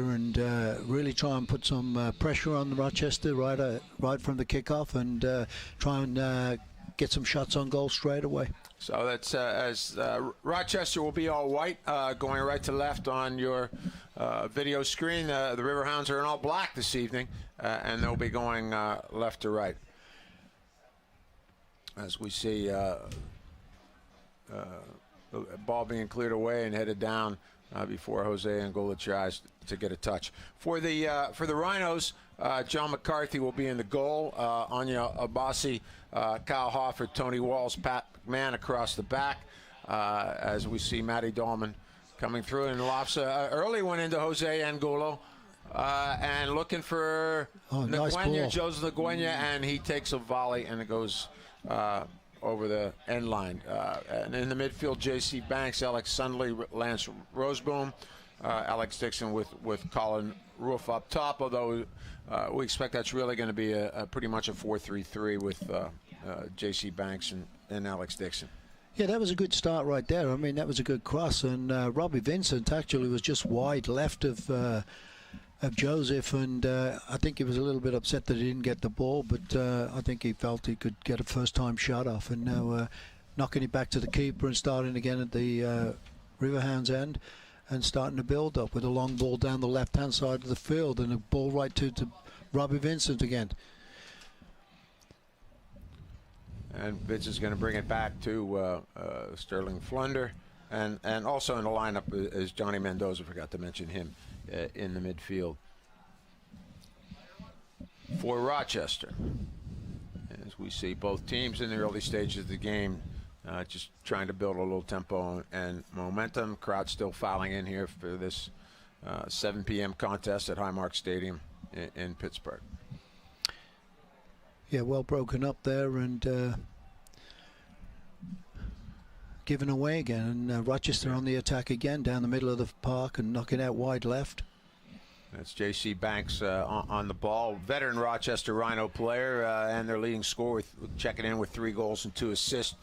and really try and put some pressure on Rochester right from the kickoff, and try and get some shots on goal straight away. So that's as Rochester will be all white, going right to left on your video screen. The Riverhounds are in all black this evening, and they'll be going left to right. As we see the ball being cleared away and headed down before Jose Angola tries to get a touch. For the Rhinos, John McCarthy will be in the goal. Anya Abassi, Kyle Hofford, Tony Walls, Pat McMahon across the back. As we see Matty Dahlman coming through, and lofts early one into Jose Angulo. And looking for nice Joseph Nguyen, and he takes a volley, and it goes over the end line. And in the midfield, J.C. Banks, Alex Sundley, Lance Roseboom, Alex Dixon with Colin Roof up top, although we expect that's really going to be a pretty much a 4-3-3 with J.C. Banks and Alex Dixon. Yeah, that was a good start right there. I mean, that was a good cross, and Robbie Vincent actually was just wide left of Joseph, and I think he was a little bit upset that he didn't get the ball, but I think he felt he could get a first-time shot off, and now knocking it back to the keeper and starting again at the Riverhounds end and starting to build up with a long ball down the left-hand side of the field and a ball right to Robbie Vincent again. And Vince is going to bring it back to Sterling Flunder, and also in the lineup is Johnny Mendoza. Forgot to mention him in the midfield for Rochester. As we see both teams in the early stages of the game, just trying to build a little tempo and momentum. Crowd still filing in here for this 7 p.m. contest at Highmark Stadium in Pittsburgh. Yeah, well broken up there and given away again, and Rochester on the attack again down the middle of the park and knocking out wide left. That's J.C. Banks on the ball, veteran Rochester Rhino player, and their leading scorer, checking in with 3 goals and 2 assists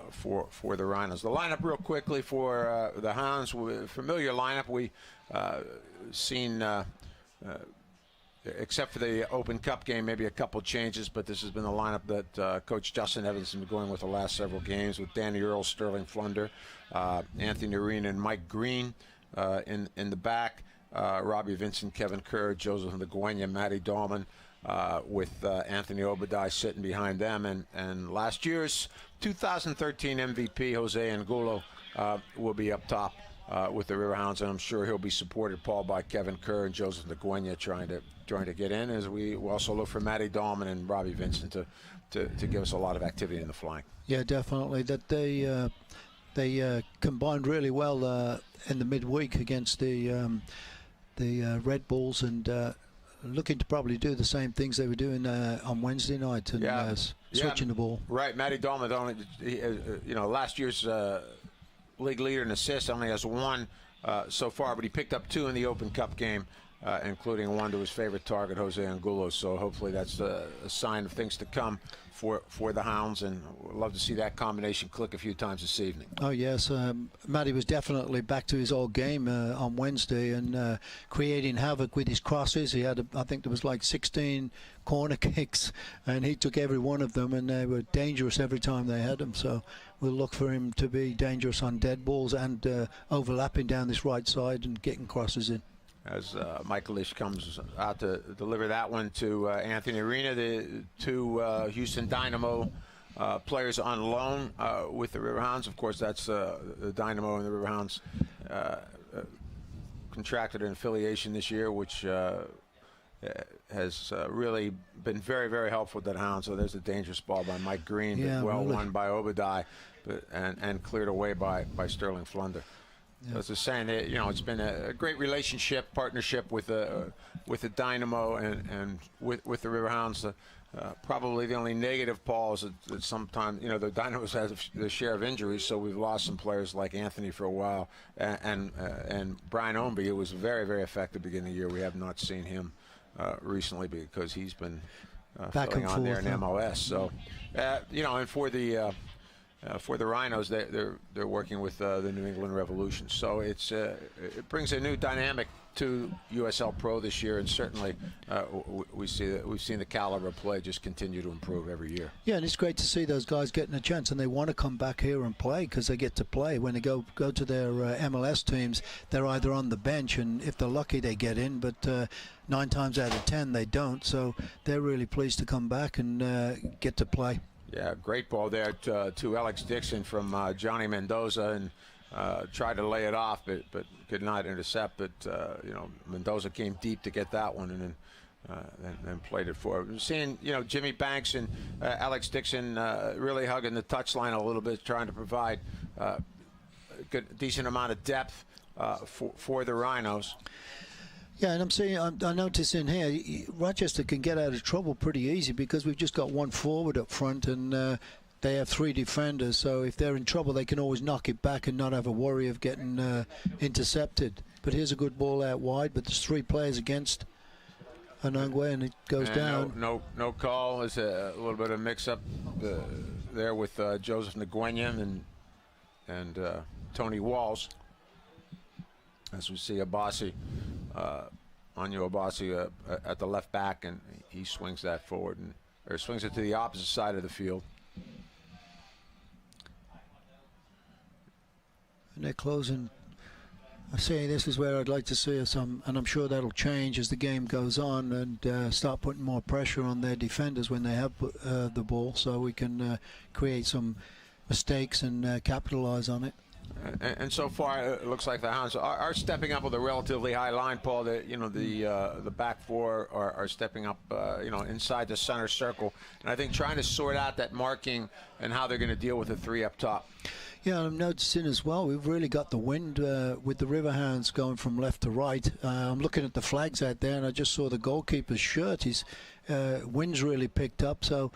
for the Rhinos. The lineup real quickly for the Hounds, familiar lineup. We seen except for the Open Cup game, maybe a couple changes, but this has been the lineup that Coach Justin Evans has been going with the last several games, with Danny Earl, Sterling Flunder, Anthony Arena, and Mike Green in the back, Robbie Vincent, Kevin Kerr, Joseph Nguyen, Matty Dahlman, with Anthony Obadiah sitting behind them, and last year's 2013 MVP, Jose Angulo, will be up top with the Riverhounds, and I'm sure he'll be supported, Paul, by Kevin Kerr and Joseph Nguyen trying to get in, as we also look for Matty Dahlman and Robbie Vincent to give us a lot of activity in the flank. Yeah, definitely. That they combined really well in the midweek against the Red Bulls, and looking to probably do the same things they were doing on Wednesday night and switching the ball. Right, Matty Dahlman, last year's league leader in assists, only has 1 so far, but he picked up 2 in the Open Cup game, including 1 to his favorite target, Jose Angulo. So hopefully that's a sign of things to come for the Hounds, and we'd love to see that combination click a few times this evening. Oh yes, Matty was definitely back to his old game on Wednesday, and creating havoc with his crosses. He had, I think there was like 16 corner kicks, and he took every one of them, and they were dangerous every time they had them. So we'll look for him to be dangerous on dead balls and overlapping down this right side and getting crosses in. As Michael Ish comes out to deliver that one to Anthony Arena, the 2 Houston Dynamo players on loan with the Riverhounds. Of course, that's the Dynamo and the Riverhounds contracted an affiliation this year, which has really been very, very helpful to the Hounds. So there's a dangerous ball by Mike Green, really won by Obadiah, and cleared away by Sterling Flunder. Yeah. As I was saying, it's been a great relationship, partnership with the Dynamo and with the Riverhounds. Probably the only negative, Paul, is that sometimes the Dynamos has the share of injuries, so we've lost some players like Anthony for a while, and Brian Ownby, who was very, very effective beginning of the year. We have not seen him recently because he's been filling on there in MLS. So and for the for the Rhinos, they're working with the New England Revolution. So it brings a new dynamic to USL Pro this year, and certainly we've seen the caliber of play just continue to improve every year. Yeah, and it's great to see those guys getting a chance, and they want to come back here and play because they get to play. When they go to their MLS teams, they're either on the bench, and if they're lucky, they get in, but 9 times out of 10 they don't. So they're really pleased to come back and get to play. Yeah, great ball there to Alex Dixon from Johnny Mendoza, and tried to lay it off, but could not intercept. But Mendoza came deep to get that one, and then played it forward. We're seeing Jimmy Banks and Alex Dixon really hugging the touchline a little bit, trying to provide a decent amount of depth for the Rhinos. Yeah, and I'm saying I notice in here Rochester can get out of trouble pretty easy because we've just got one forward up front, and they have 3 defenders, so if they're in trouble, they can always knock it back and not have a worry of getting intercepted. But here's a good ball out wide, but there's 3 players against Anangwe, and it goes down. No call. There's a little bit of mix-up there with Joseph Nguyen and Tony Walls. As we see Abassi, Anyo Abassi at the left back, and he swings that forward, or swings it to the opposite side of the field. And they're closing. I say this is where I'd like to see us, and I'm sure that'll change as the game goes on, and start putting more pressure on their defenders when they have the ball, so we can create some mistakes and capitalize on it. And so far, it looks like the Hounds are stepping up with a relatively high line, Paul. The back 4 are stepping up, inside the center circle, and I think trying to sort out that marking and how they're going to deal with the 3 up top. Yeah, I'm noticing as well, we've really got the wind with the Riverhounds going from left to right. I'm looking at the flags out there, and I just saw the goalkeeper's shirt. His wind's really picked up, so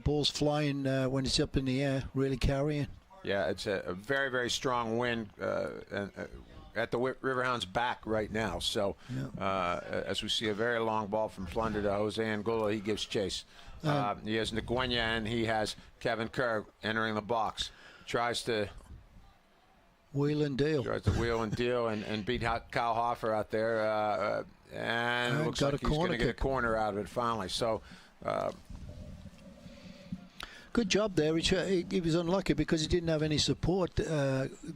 ball's flying when it's up in the air, really carrying. Yeah, it's a very, very strong wind at the Riverhounds' back right now. So as we see a very long ball from Plunder to Jose Angulo, he gives chase. He has Nguyen, and he has Kevin Kerr entering the box. Tries to wheel and deal. And beat Kyle Hoffer out there. And it looks like he's going to get a corner out of it finally. So good job there. He was unlucky because he didn't have any support.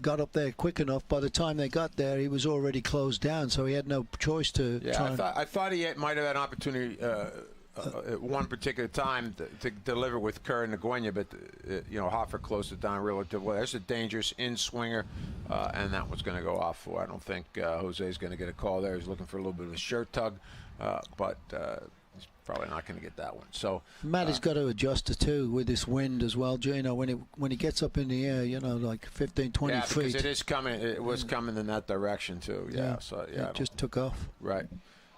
Got up there quick enough. By the time they got there, he was already closed down, so he had no choice to try. I thought he might have had an opportunity at one particular time to deliver with Kerr and Nguyen, but Hoffer closed it down relatively well. There's a dangerous in-swinger, and that one's going to go off for. I don't think Jose's going to get a call there. He's looking for a little bit of a shirt tug, but he's probably not going to get that one. So Matty's got to adjust to too with this wind as well. When he gets up in the air, like 15, 20 feet. Yeah, because it is coming. It was coming in that direction too. Yeah. So it just took off. Right.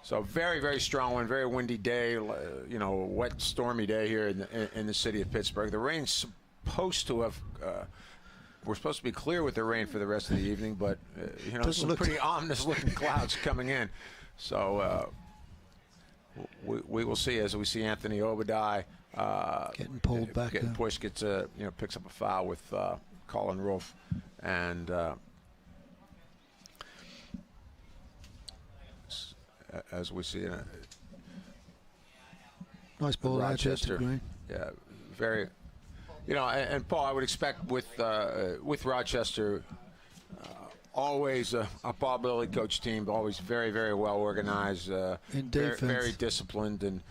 So very, very strong one, very windy day, wet, stormy day here in the city of Pittsburgh. The rain's supposed to have, we're supposed to be clear with the rain for the rest of the evening, but, some pretty ominous-looking clouds coming in. So we will see as we see Anthony Obadiah getting pulled back. Getting pushed, picks up a foul with Colin Rolfe. And as we see nice ball, Rochester. Yeah, very. And Paul, I would expect with Rochester, always a Bob Lilly coach team, always very, very well organized, in defense. Very disciplined, and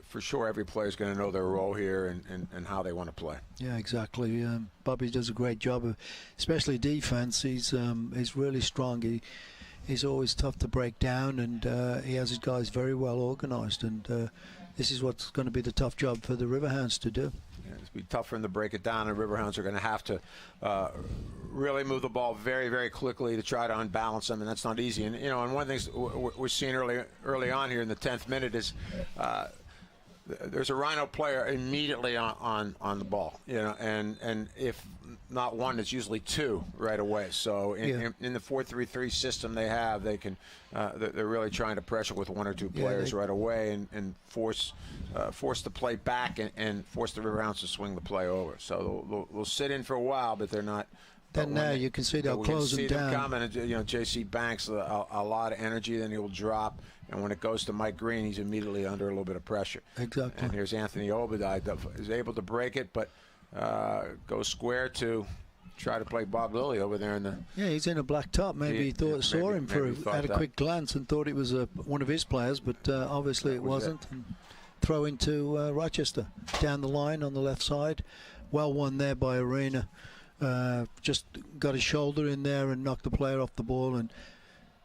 for sure every player is going to know their role here and how they want to play. Yeah, exactly. Bobby does a great job of, especially defense. He's really strong. He's always tough to break down, and he has his guys very well organized, and this is what's going to be the tough job for the Riverhounds to do. Yeah, it's going to be tough for them to break it down, and Riverhounds are going to have to really move the ball very, very quickly to try to unbalance them, and that's not easy. And, and one of the things we're seeing early on here in the 10th minute is there's a Rhino player immediately on the ball, and if not one, it's usually two right away. So in the 4-3-3 system they have, they can they're really trying to pressure with one or two players right away and force the play back and force the Riverhounds to swing the play over. So they'll sit in for a while, but they're not. Then now you can see they'll close them down. Them coming, J.C. Banks, a lot of energy, then he'll drop. And when it goes to Mike Green, he's immediately under a little bit of pressure. Exactly. And here's Anthony Obadiah that is able to break it, but goes square to try to play Bob Lilly over there in the. Yeah, he's in a black top. Maybe he saw him at a quick glance and thought it was one of his players, but obviously it wasn't. And throw into Rochester down the line on the left side. Well won there by Arena. Just got his shoulder in there and knocked the player off the ball and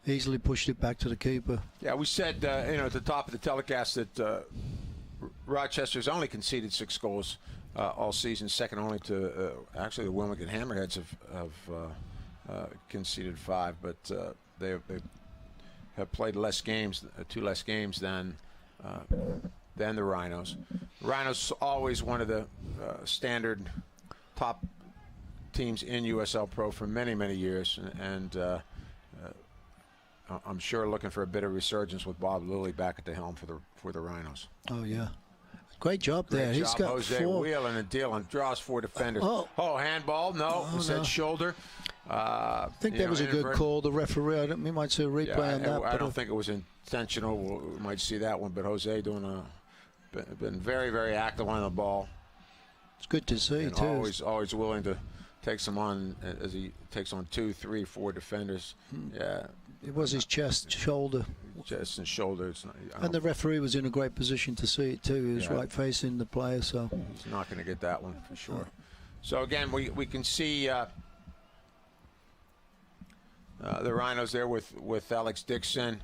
easily pushed it back to the keeper. Yeah, we said at the top of the telecast that Rochester's only conceded 6 goals all season, second only to actually the Wilmington Hammerheads have conceded 5, but they have played less games, 2 less games than the Rhinos. Rhinos always one of the standard top teams in USL Pro for many, many years, and I'm sure looking for a bit of resurgence with Bob Lilly back at the helm for the Rhinos. Oh yeah, great job there. He's got Jose 4. Wheeling and dealing, draws 4 defenders. Handball? No, said shoulder. I think that was a good call. The referee, we might see a replay on that. I don't think it was intentional. We might see that one, but Jose been very, very active on the ball. It's good to see too. Always willing to take some on as he takes on 2, 3, 4 defenders. Yeah, it was his chest, shoulder. Chest and shoulder. And the referee was in a great position to see it too. He was right facing the player, so he's not going to get that one for sure. So again, we can see the Rhinos there with Alex Dixon.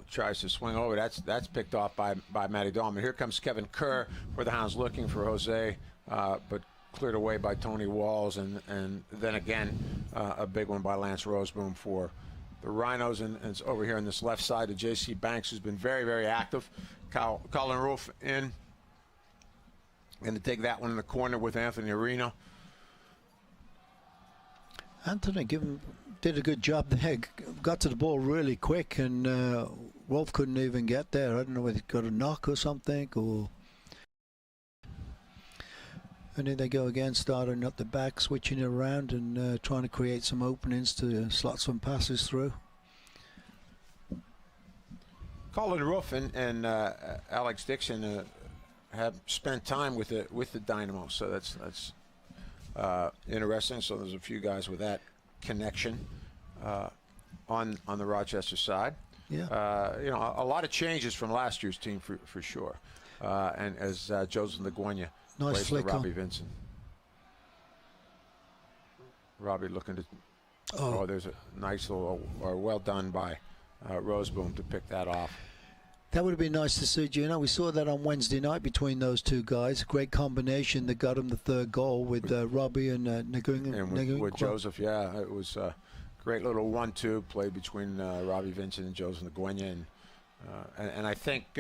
Tries to swing over. That's picked off by Matty Dahlman. Here comes Kevin Kerr, where the Hounds looking for Jose, but cleared away by Tony Walls, and then again a big one by Lance Roseboom for the Rhinos, and it's over here on this left side to J.C. Banks, who's been very, very active. Colin Roof in, going to take that one in the corner with Anthony Arena. Anthony did a good job there. Got to the ball really quick, and Wolf couldn't even get there. I don't know whether he got a knock or something, or. And then they go again, starting up the back, switching it around and trying to create some openings to slot some passes through. Colin Roof and Alex Dixon have spent time with the Dynamo, so that's interesting. So there's a few guys with that connection on the Rochester side. Yeah. A lot of changes from last year's team for sure. And as Joseph Laguena plays for Robbie Vincent. Robbie looking to. There's a nice little, or well done by Roseboom to pick that off. That would have been nice to see, Gino. We saw that on Wednesday night between those two guys. Great combination that got him the 3rd goal with Robbie and Nagunga. And with Joseph, it was a great little 1-2 play between Robbie Vincent and Joseph Laguena. And I think,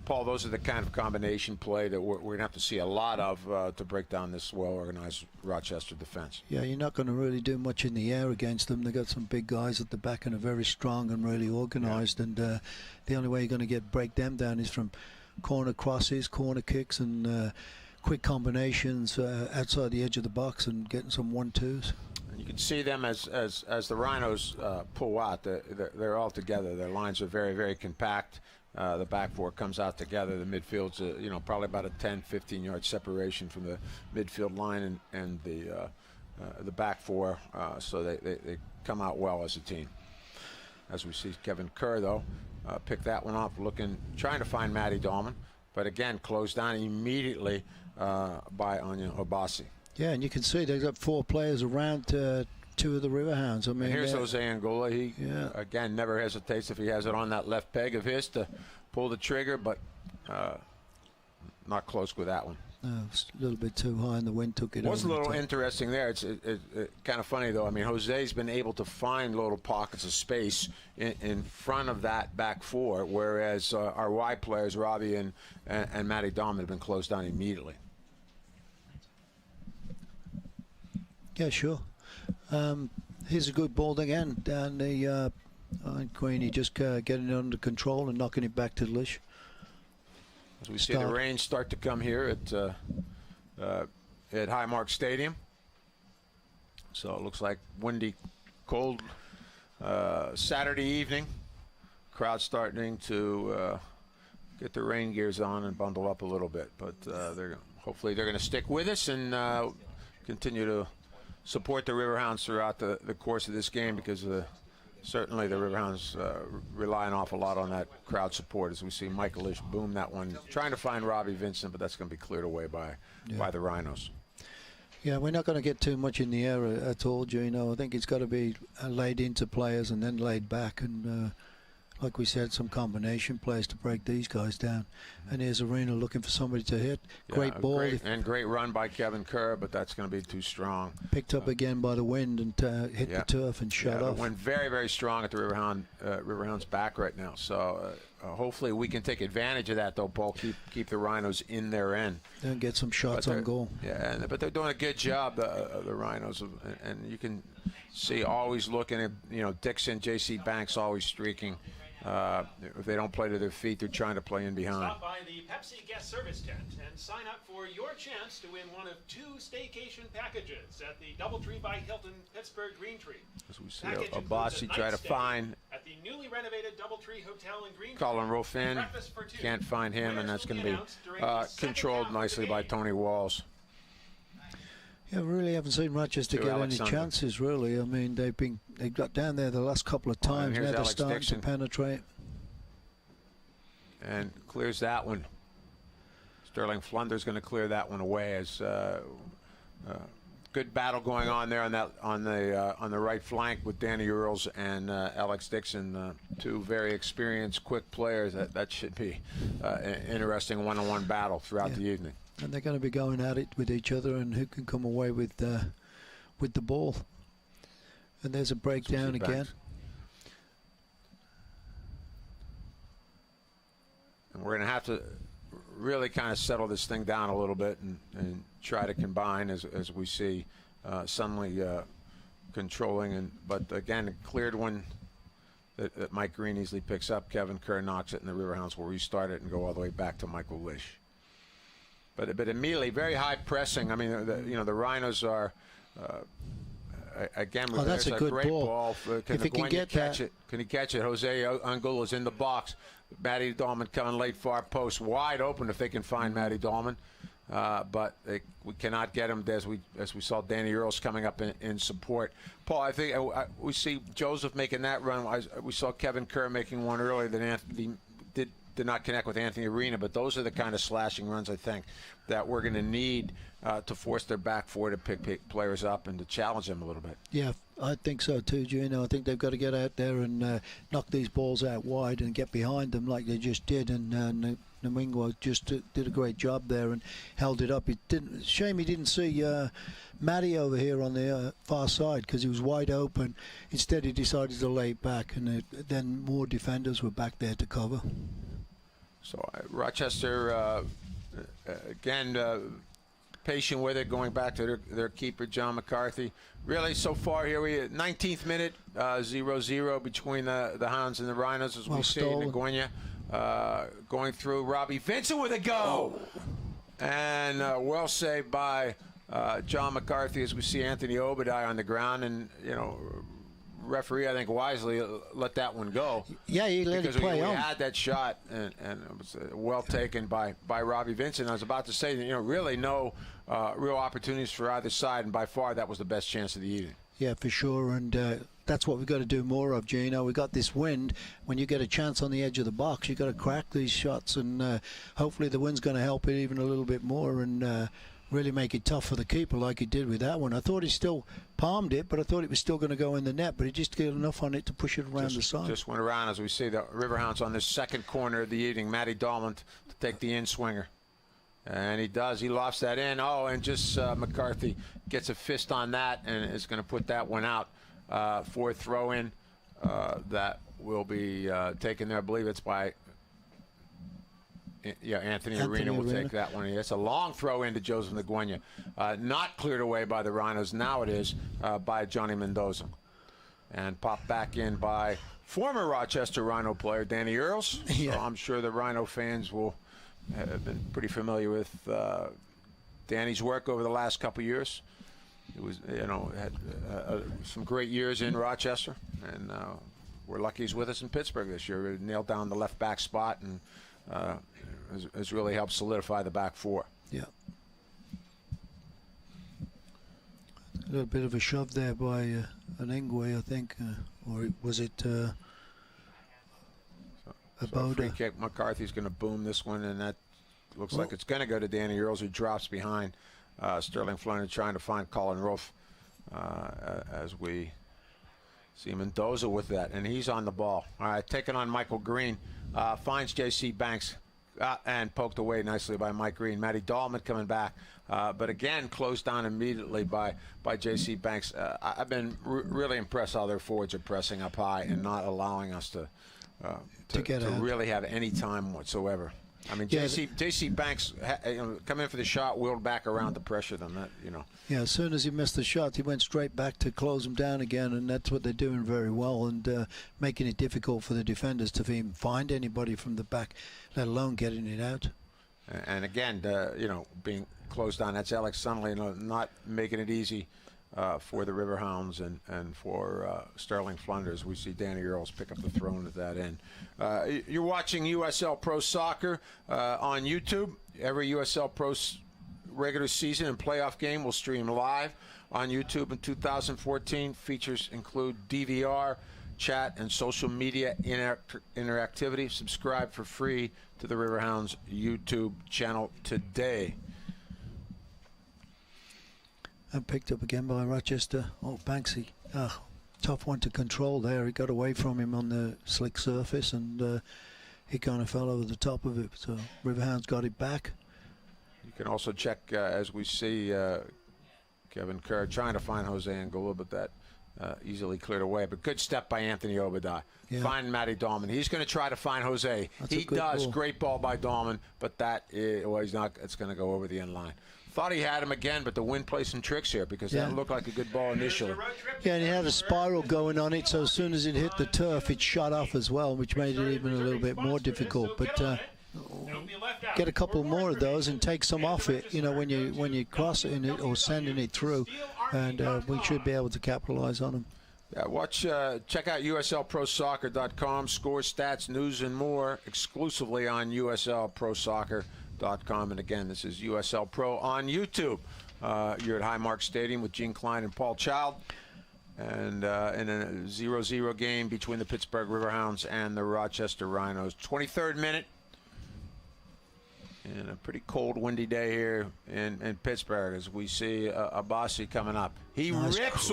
Paul, those are the kind of combination play that we're going to have to see a lot of to break down this well-organized Rochester defense. Yeah, you're not going to really do much in the air against them. They've got some big guys at the back and are very strong and really organized. Yeah. And the only way you're going to break them down is from corner crosses, corner kicks, and quick combinations outside the edge of the box and getting some 1-2s. And you can see them as the Rhinos pull out. They're all together. Their lines are very, very compact. The back 4 comes out together. The midfield's probably about a 10-15 yard separation from the midfield line and the back 4, so they come out well as a team. As we see Kevin Kerr though pick that one off, trying to find Matty Dahlman, but again closed down immediately by Anya Obasi. Yeah, and you can see they've got 4 players around 2 of the Riverhounds. I mean, and here's Jose Angola. He again never hesitates if he has it on that left peg of his to pull the trigger, but not close with that one. No, it's a little bit too high, and the wind took it. It was a over the little top. interesting there. It's kind of funny, though. I mean, Jose's been able to find little pockets of space in front of that back four, whereas our wide players, Robbie and Matty Dahlman, have been closed down immediately. Yeah, sure. Here's a good ball again down the Queenie, just getting it under control and knocking it back to the Lish. As we see the rain start to come here at Highmark Stadium. So it looks like windy, cold Saturday evening. Crowd starting to get their rain gears on and bundle up a little bit. But hopefully they're going to stick with us and continue to support the Riverhounds throughout the course of this game, because certainly the Riverhounds rely an awful lot on that crowd support, as we see Michael Lish boom that one, trying to find Robbie Vincent, but that's going to be cleared away by the Rhinos. Yeah, we're not going to get too much in the air at all, Gino. I think it's got to be laid into players and then laid back, and like we said, some combination plays to break these guys down. And here's Arena looking for somebody to hit. Great ball. Great run by Kevin Kerr, but that's going to be too strong. Picked up again by the wind and hit the turf and shut off. Went very, very strong at the Riverhounds back right now. So hopefully we can take advantage of that, though, Paul. Keep the Rhinos in their end. And get some shots on goal. Yeah, but they're doing a good job, the Rhinos. And you can see always looking at, Dixon, J.C. Banks always streaking. If they don't play to their feet, they're trying to play in behind. Stop by the Pepsi guest service tent and sign up for your chance to win one of 2 staycation packages at the DoubleTree by Hilton Pittsburgh Green Tree. As we see a Bossy try to find at the newly renovated DoubleTree Hotel in Green Tree. Colin Rofin. Can't find him, and that's going to be controlled nicely by Tony Walls. Yeah, we really haven't seen Rochester get any chances, really. I mean, they've got down there the last couple of times. Now they're starting to penetrate. And clears that one. Sterling Flunder's going to clear that one away. As good battle going on there on the right flank with Danny Earls and Alex Dixon, 2 very experienced, quick players. That should be an interesting one-on-one battle throughout the evening. And they're going to be going at it with each other, and who can come away with the ball. And there's a breakdown again. And we're going to have to really kind of settle this thing down a little bit and try to combine as we see suddenly controlling. But again, a cleared one that Mike Green easily picks up. Kevin Kerr knocks it, and the Riverhounds will restart it and go all the way back to Michael Lish. But immediately, very high pressing. I mean, the Rhinos are, again, that's a good great ball. If he can catch it. Can he catch it? Jose Angula's in the box. Matty Dahlman coming late far post. Wide open if they can find Matty Dahlman. But we cannot get him as we saw Danny Earls coming up in support. Paul, I think we see Joseph making that run. We saw Kevin Kerr making one earlier than Anthony did not connect with Anthony Arena, but those are the kind of slashing runs, I think, that we're going to need to force their back four to pick players up and to challenge them a little bit. Yeah, I think so too, Gino. I think they've got to get out there and knock these balls out wide and get behind them like they just did. And Domingo just did a great job there and held it up. Shame he didn't see Matty over here on the far side because he was wide open. Instead, he decided to lay it back, and then more defenders were back there to cover. So Rochester, again, patient with it, going back to their keeper, John McCarthy. Really, so far here, we 19th minute, 0-0 between the Hounds and the Rhinos, as we see Nguyen going through. Robbie Vincent with a go. And well saved by John McCarthy, as we see Anthony Obadiah on the ground. And, referee, I think, wisely let that one go. Yeah, he let it play on. We had that shot, and it was well taken by Robbie Vincent. I was about to say that, really no real opportunities for either side, and by far that was the best chance of the evening. Yeah, for sure, and that's what we've got to do more of, Gino. We've got this wind. When you get a chance on the edge of the box, you've got to crack these shots, and hopefully the wind's going to help it even a little bit more and really make it tough for the keeper like he did with that one. I thought he still palmed it, but I thought it was still going to go in the net, but he just got enough on it to push it around the side. Just went around, as we see the Riverhounds on this second corner of the evening. Matty Dahlman to take the in-swinger. And he does. He lofts that in. Oh, and just McCarthy gets a fist on that and is going to put that one out for a throw-in that will be taken there. I believe it's by Anthony Arena will take that one. It's a long throw into Joseph Nguyen. Not cleared away by the Rhinos. Now it is by Johnny Mendoza. And popped back in by former Rochester Rhino player Danny Earls. Yeah. So I'm sure the Rhino fans will have been pretty familiar with Danny's work over the last couple of years. It was, had some great years in Rochester, and we're lucky he's with us in Pittsburgh this year. We nailed down the left back spot and has really helped solidify the back four. Yeah. A little bit of a shove there by an Ngwe, I think, or was it a free kick. McCarthy's going to boom this one, and that looks like it's going to go to Danny Earls, who drops behind Sterling Flunder, trying to find Colin Rolfe as we see Mendoza with that, and he's on the ball. All right, taking on Michael Green, finds J.C. Banks and poked away nicely by Mike Green. Matty Dahlman coming back, but again closed down immediately by J.C. Banks. I've been really impressed how their forwards are pressing up high and not allowing us to really have any time whatsoever. I mean, J.C. Banks come in for the shot, wheeled back around to pressure them. Yeah, as soon as he missed the shot, he went straight back to close them down again, and that's what they're doing very well, and making it difficult for the defenders to even find anybody from the back, let alone getting it out. And again, being closed down, that's Alex Sunley, not making it easy for the Riverhounds and for Sterling Flunders. We see Danny Earls pick up the throw at that end. You're watching USL Pro Soccer on YouTube. Every USL Pro regular season and playoff game will stream live on YouTube in 2014. Features include DVR, chat, and social media interactivity. Subscribe for free to the Riverhounds YouTube channel today. And picked up again by Rochester. Oh, Banksy. Tough one to control there. He got away from him on the slick surface, and he kind of fell over the top of it. So Riverhounds got it back. You can also check, as we see Kevin Kerr trying to find Jose Angola, but that easily cleared away. But good step by Anthony Obadiah. Yeah. Find Matty Dahlman. He's going to try to find Jose. He does. Ball. Great ball by Dahlman, but he's not. It's going to go over the end line. Thought he had him again, but the wind played some tricks here because that looked like a good ball initially. Yeah, and he had a spiral going on it, so as soon as it hit the turf, it shut off as well, which made it even a little bit more difficult. But get a couple more of those and take some off it, when you cross it or sending it through, and we should be able to capitalize on them. Yeah, check out USLProSoccer.com, scores, stats, news, and more exclusively on USLProSoccer.com. And again, this is USL Pro on YouTube. You're at Highmark Stadium with Gene Klein and Paul Child, and in a 0-0 game between the Pittsburgh Riverhounds and the Rochester Rhinos. 23rd minute, and a pretty cold, windy day here in Pittsburgh as we see Abassi coming up. He rips.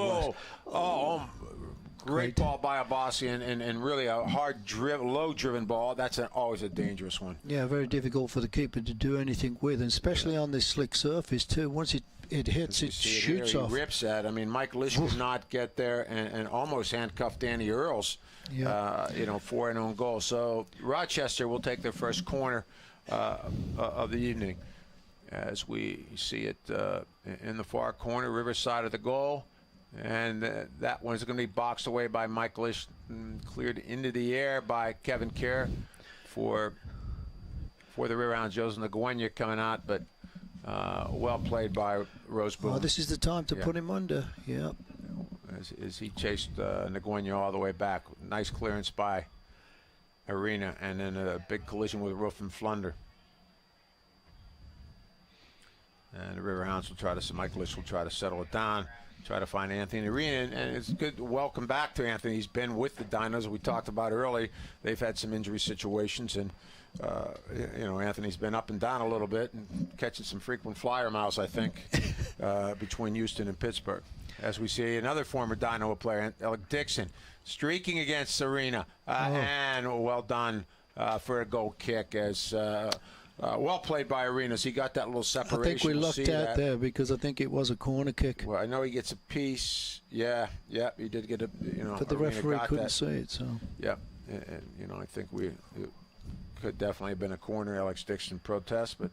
Great ball by Abassi, and really a hard, low-driven ball. That's always a dangerous one. Yeah, very difficult for the keeper to do anything with, and especially on this slick surface, too. Once it hits, it shoots off. He rips that. I mean, Mike Lish could not get there and almost handcuffed Danny Earls, for an own goal. So Rochester will take their first corner of the evening as we see it in the far corner, river side of the goal. And that one's going to be boxed away by Mike Lish, cleared into the air by Kevin Kerr for the Riverhounds. Joseph Nguyen coming out, but well played by Rose Boone. Oh, this is the time to put him under. Yeah. As he chased Nguyen all the way back. Nice clearance by Arena, and then a big collision with Roof and Flunder. And the Riverhounds Mike Lish will try to settle it down. Try to find Anthony Arena, and it's good to welcome back to Anthony. He's been with the Dinos. We talked about early. They've had some injury situations, and Anthony's been up and down a little bit and catching some frequent flyer miles, I think, between Houston and Pittsburgh. As we see another former Dino player, Dixon, streaking against Arena, and well done for a goal kick as Well played by Arenas. He got that little separation. I think we lucked out there because I think it was a corner kick. Well, I know he gets a piece. Yeah, he did get a, But the referee couldn't see it, so. Yeah, and I think it could definitely have been a corner. Alex Dixon protest, but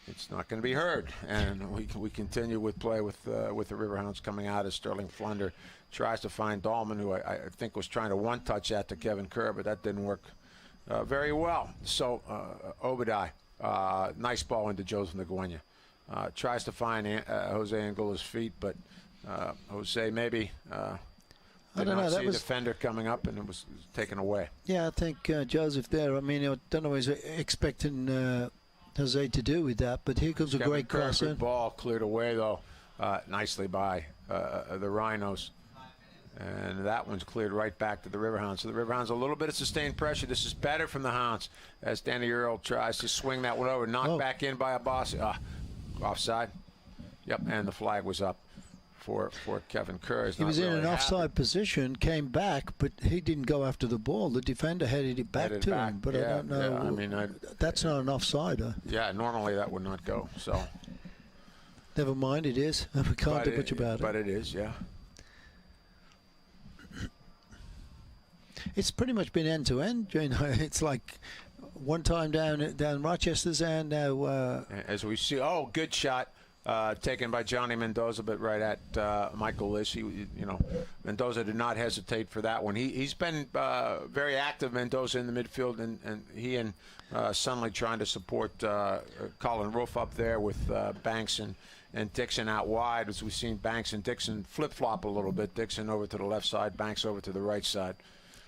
it's not going to be heard. And we continue with play with the Riverhounds coming out as Sterling Flunder tries to find Dahlman, who I think was trying to one-touch that to Kevin Kerr, but that didn't work very well. So Obadiah, nice ball into Joseph Nguyen. Tries to find Jose Angula's feet, but Jose maybe did not see a defender coming up, and it was taken away. Yeah, I think Joseph there, I mean, I don't know what he's expecting Jose to do with that, but here comes a great cross in. Ball cleared away, though, nicely by the Rhinos. And that one's cleared right back to the Riverhounds. So the Riverhounds, a little bit of sustained pressure. This is better from the Hounds as Danny Earl tries to swing that one over. Knocked back in by Abbasi. Offside. Yep, and the flag was up for Kevin Kerr. He was in an offside position, came back, but he didn't go after the ball. The defender headed it back to him. But I don't know. Yeah, I mean, that's not an offside. Yeah, normally that would not go. So never mind, it is. We can't do much about it. But it is, yeah. It's pretty much been end to end. It's like one time down Rochester's end now. As we see, good shot taken by Johnny Mendoza, but right at Michael Lish. Mendoza did not hesitate for that one. He's been very active, Mendoza, in the midfield, and he and Sunley trying to support Colin Roof up there with Banks and Dixon out wide. As we've seen Banks and Dixon flip-flop a little bit. Dixon over to the left side, Banks over to the right side.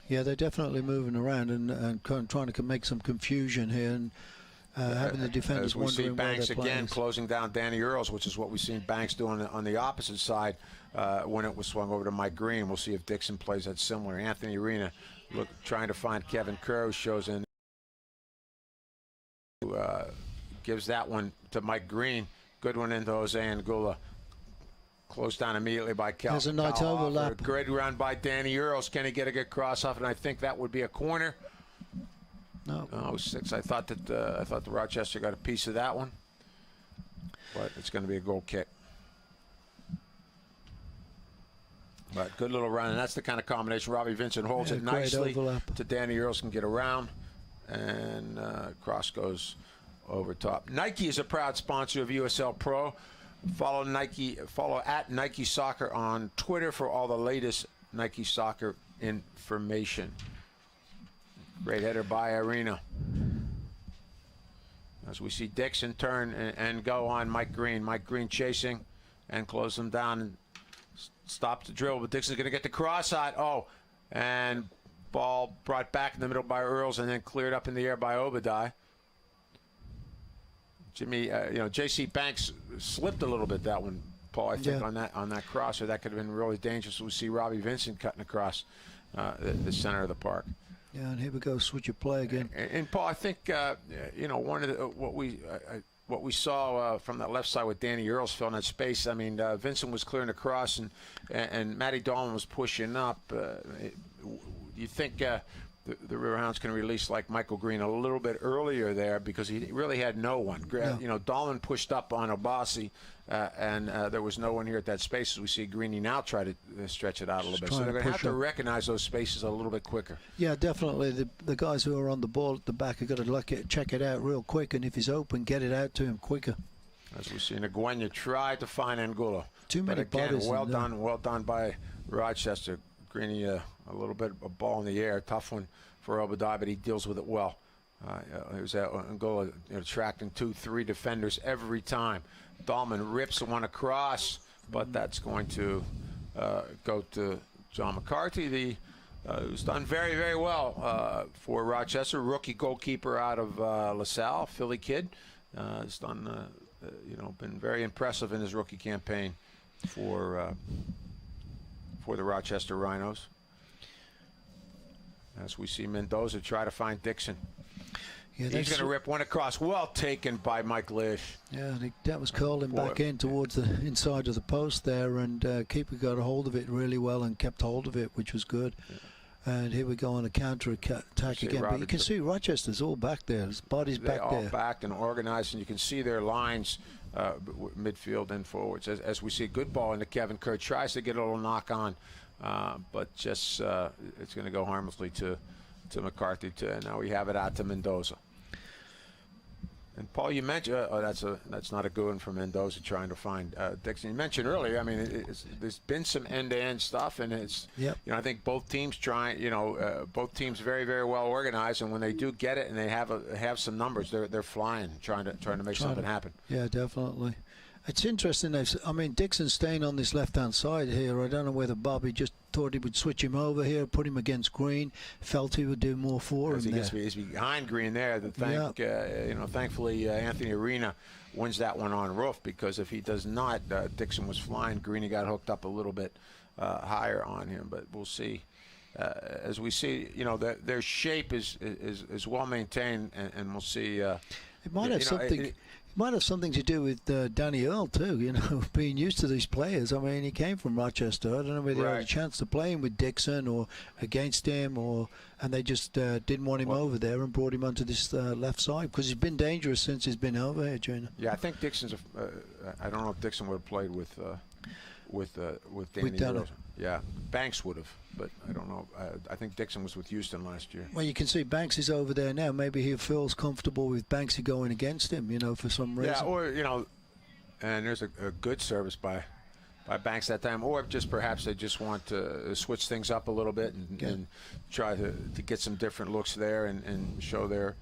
Yeah, they're definitely moving around and trying to make some confusion here and having the defenders wondering where they're playing. As we see Banks again closing down Danny Earls, which is what we've seen Banks do on the opposite side when it was swung over to Mike Green. We'll see if Dixon plays that similar. Anthony Arena trying to find Kevin Kerr, who shows in. Gives that one to Mike Green. Good one into Jose Angula. Closed down immediately by Cal. There's a nice overlap. Great run by Danny Earls. Can he get a good cross off? And I think that would be a corner. No. 6. I thought the Rochester got a piece of that one, but it's going to be a goal kick. But good little run, and that's the kind of combination. Robbie Vincent holds it nicely to Danny Earls, can get around, and cross goes over top. Nike is a proud sponsor of USL Pro. Follow at Nike Soccer on Twitter for all the latest Nike Soccer information. Great header by Arena. As we see Dixon turn and go on Mike Green. Mike Green chasing and close them down and stops the drill. But Dixon's going to get the cross out. And ball brought back in the middle by Earls and then cleared up in the air by Obadiah. J.C. Banks slipped a little bit that one, Paul. I think on that cross, or that could have been really dangerous. We see Robbie Vincent cutting across the center of the park. Yeah, and here we go, switch of play again. And Paul, I think one of what we saw from that left side with Danny Earls filling that space. I mean, Vincent was clearing across, and Matty Dahlman was pushing up. You think the Riverhounds can release like Michael Green a little bit earlier there because he really had no one. Dahlman pushed up on Abbasi, and there was no one here at that space. As we see Greeny now try to stretch it out a little bit. So they're going to have to recognize those spaces a little bit quicker. Yeah, definitely. The guys who are on the ball at the back have got to check it out real quick, and if he's open, get it out to him quicker. As we see, Nguyen tried to find Angula. Too many bodies. Well done by Rochester. Greeny, a little bit of a ball in the air, tough one for Obadiah, but he deals with it well. It was Angola attracting 2-3 defenders every time. Dahlman rips one across, but that's going to go to John McCarthy, who's done very, very well for Rochester. Rookie goalkeeper out of LaSalle, Philly kid. Has done, been very impressive in his rookie campaign for the Rochester Rhinos. As we see Mendoza try to find Dixon. Yeah, he's going to rip one across. Well taken by Mike Lish. Yeah, that was curling back in towards the inside of the post there, and keeper got a hold of it really well and kept hold of it, which was good. And here we go on a counter-attack again. But you can see Rochester's all back there. His body's back there. All back and organized, and you can see their lines, midfield and forwards. As we see, good ball into Kevin Kerr. Tries to get a little knock on, but just it's going to go harmlessly to McCarthy. Now we have it out to Mendoza. And Paul, you mentioned that's not a good one for Mendoza trying to find Dixon. You mentioned earlier. I mean, there's been some end-to-end stuff, and it's I think both teams both teams very, very well organized, and when they do get it and they have some numbers, they're flying, trying to make something happen. Yeah, definitely. It's interesting. Dixon's staying on this left-hand side here. I don't know whether Bobby just thought he would switch him over here, put him against Green, felt he would do more for him. He's behind Green there. Thankfully Anthony Arena wins that one on Roof, because if he does not, Dixon was flying. Greeny got hooked up a little bit higher on him, but we'll see. As we see, their shape is well maintained, and we'll see. It might have something. Might have something to do with Danny Earl too, being used to these players. I mean, he came from Rochester. I don't know whether they had a chance to play him with Dixon or against him, and they just didn't want him over there and brought him onto this left side, because he's been dangerous since he's been over here, Junior. Yeah, I think Dixon's. I don't know if Dixon would have played with Danny Earl. Yeah, Banks would have, but I don't know. I think Dixon was with Houston last year. Well, you can see Banks is over there now. Maybe he feels comfortable with Banksy going against him, for some reason. Yeah, or and there's a good service by Banks that time, or just perhaps they just want to switch things up a little bit and try to get some different looks there and show their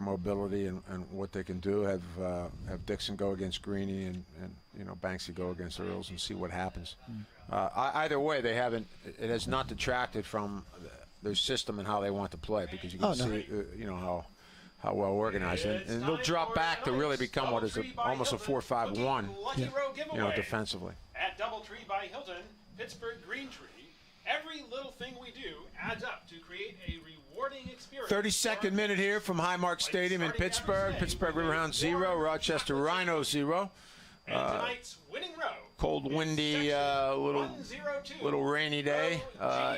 mobility and what they can do. Have Dixon go against Greeny and Banksy go against Earls and see what happens. Either way, it has not detracted from their system and how they want to play, because you can see how well organized, and they'll drop back to really become what is almost a 4-5-1 defensively. At DoubleTree by Hilton, Pittsburgh Green Tree, every little thing we do adds up to create a rewarding experience. 32nd minute here from Highmark Stadium in Pittsburgh. Pittsburgh Riverhounds 0, Rochester Rhinos 0. And tonight's winning row. Cold, windy, little rainy day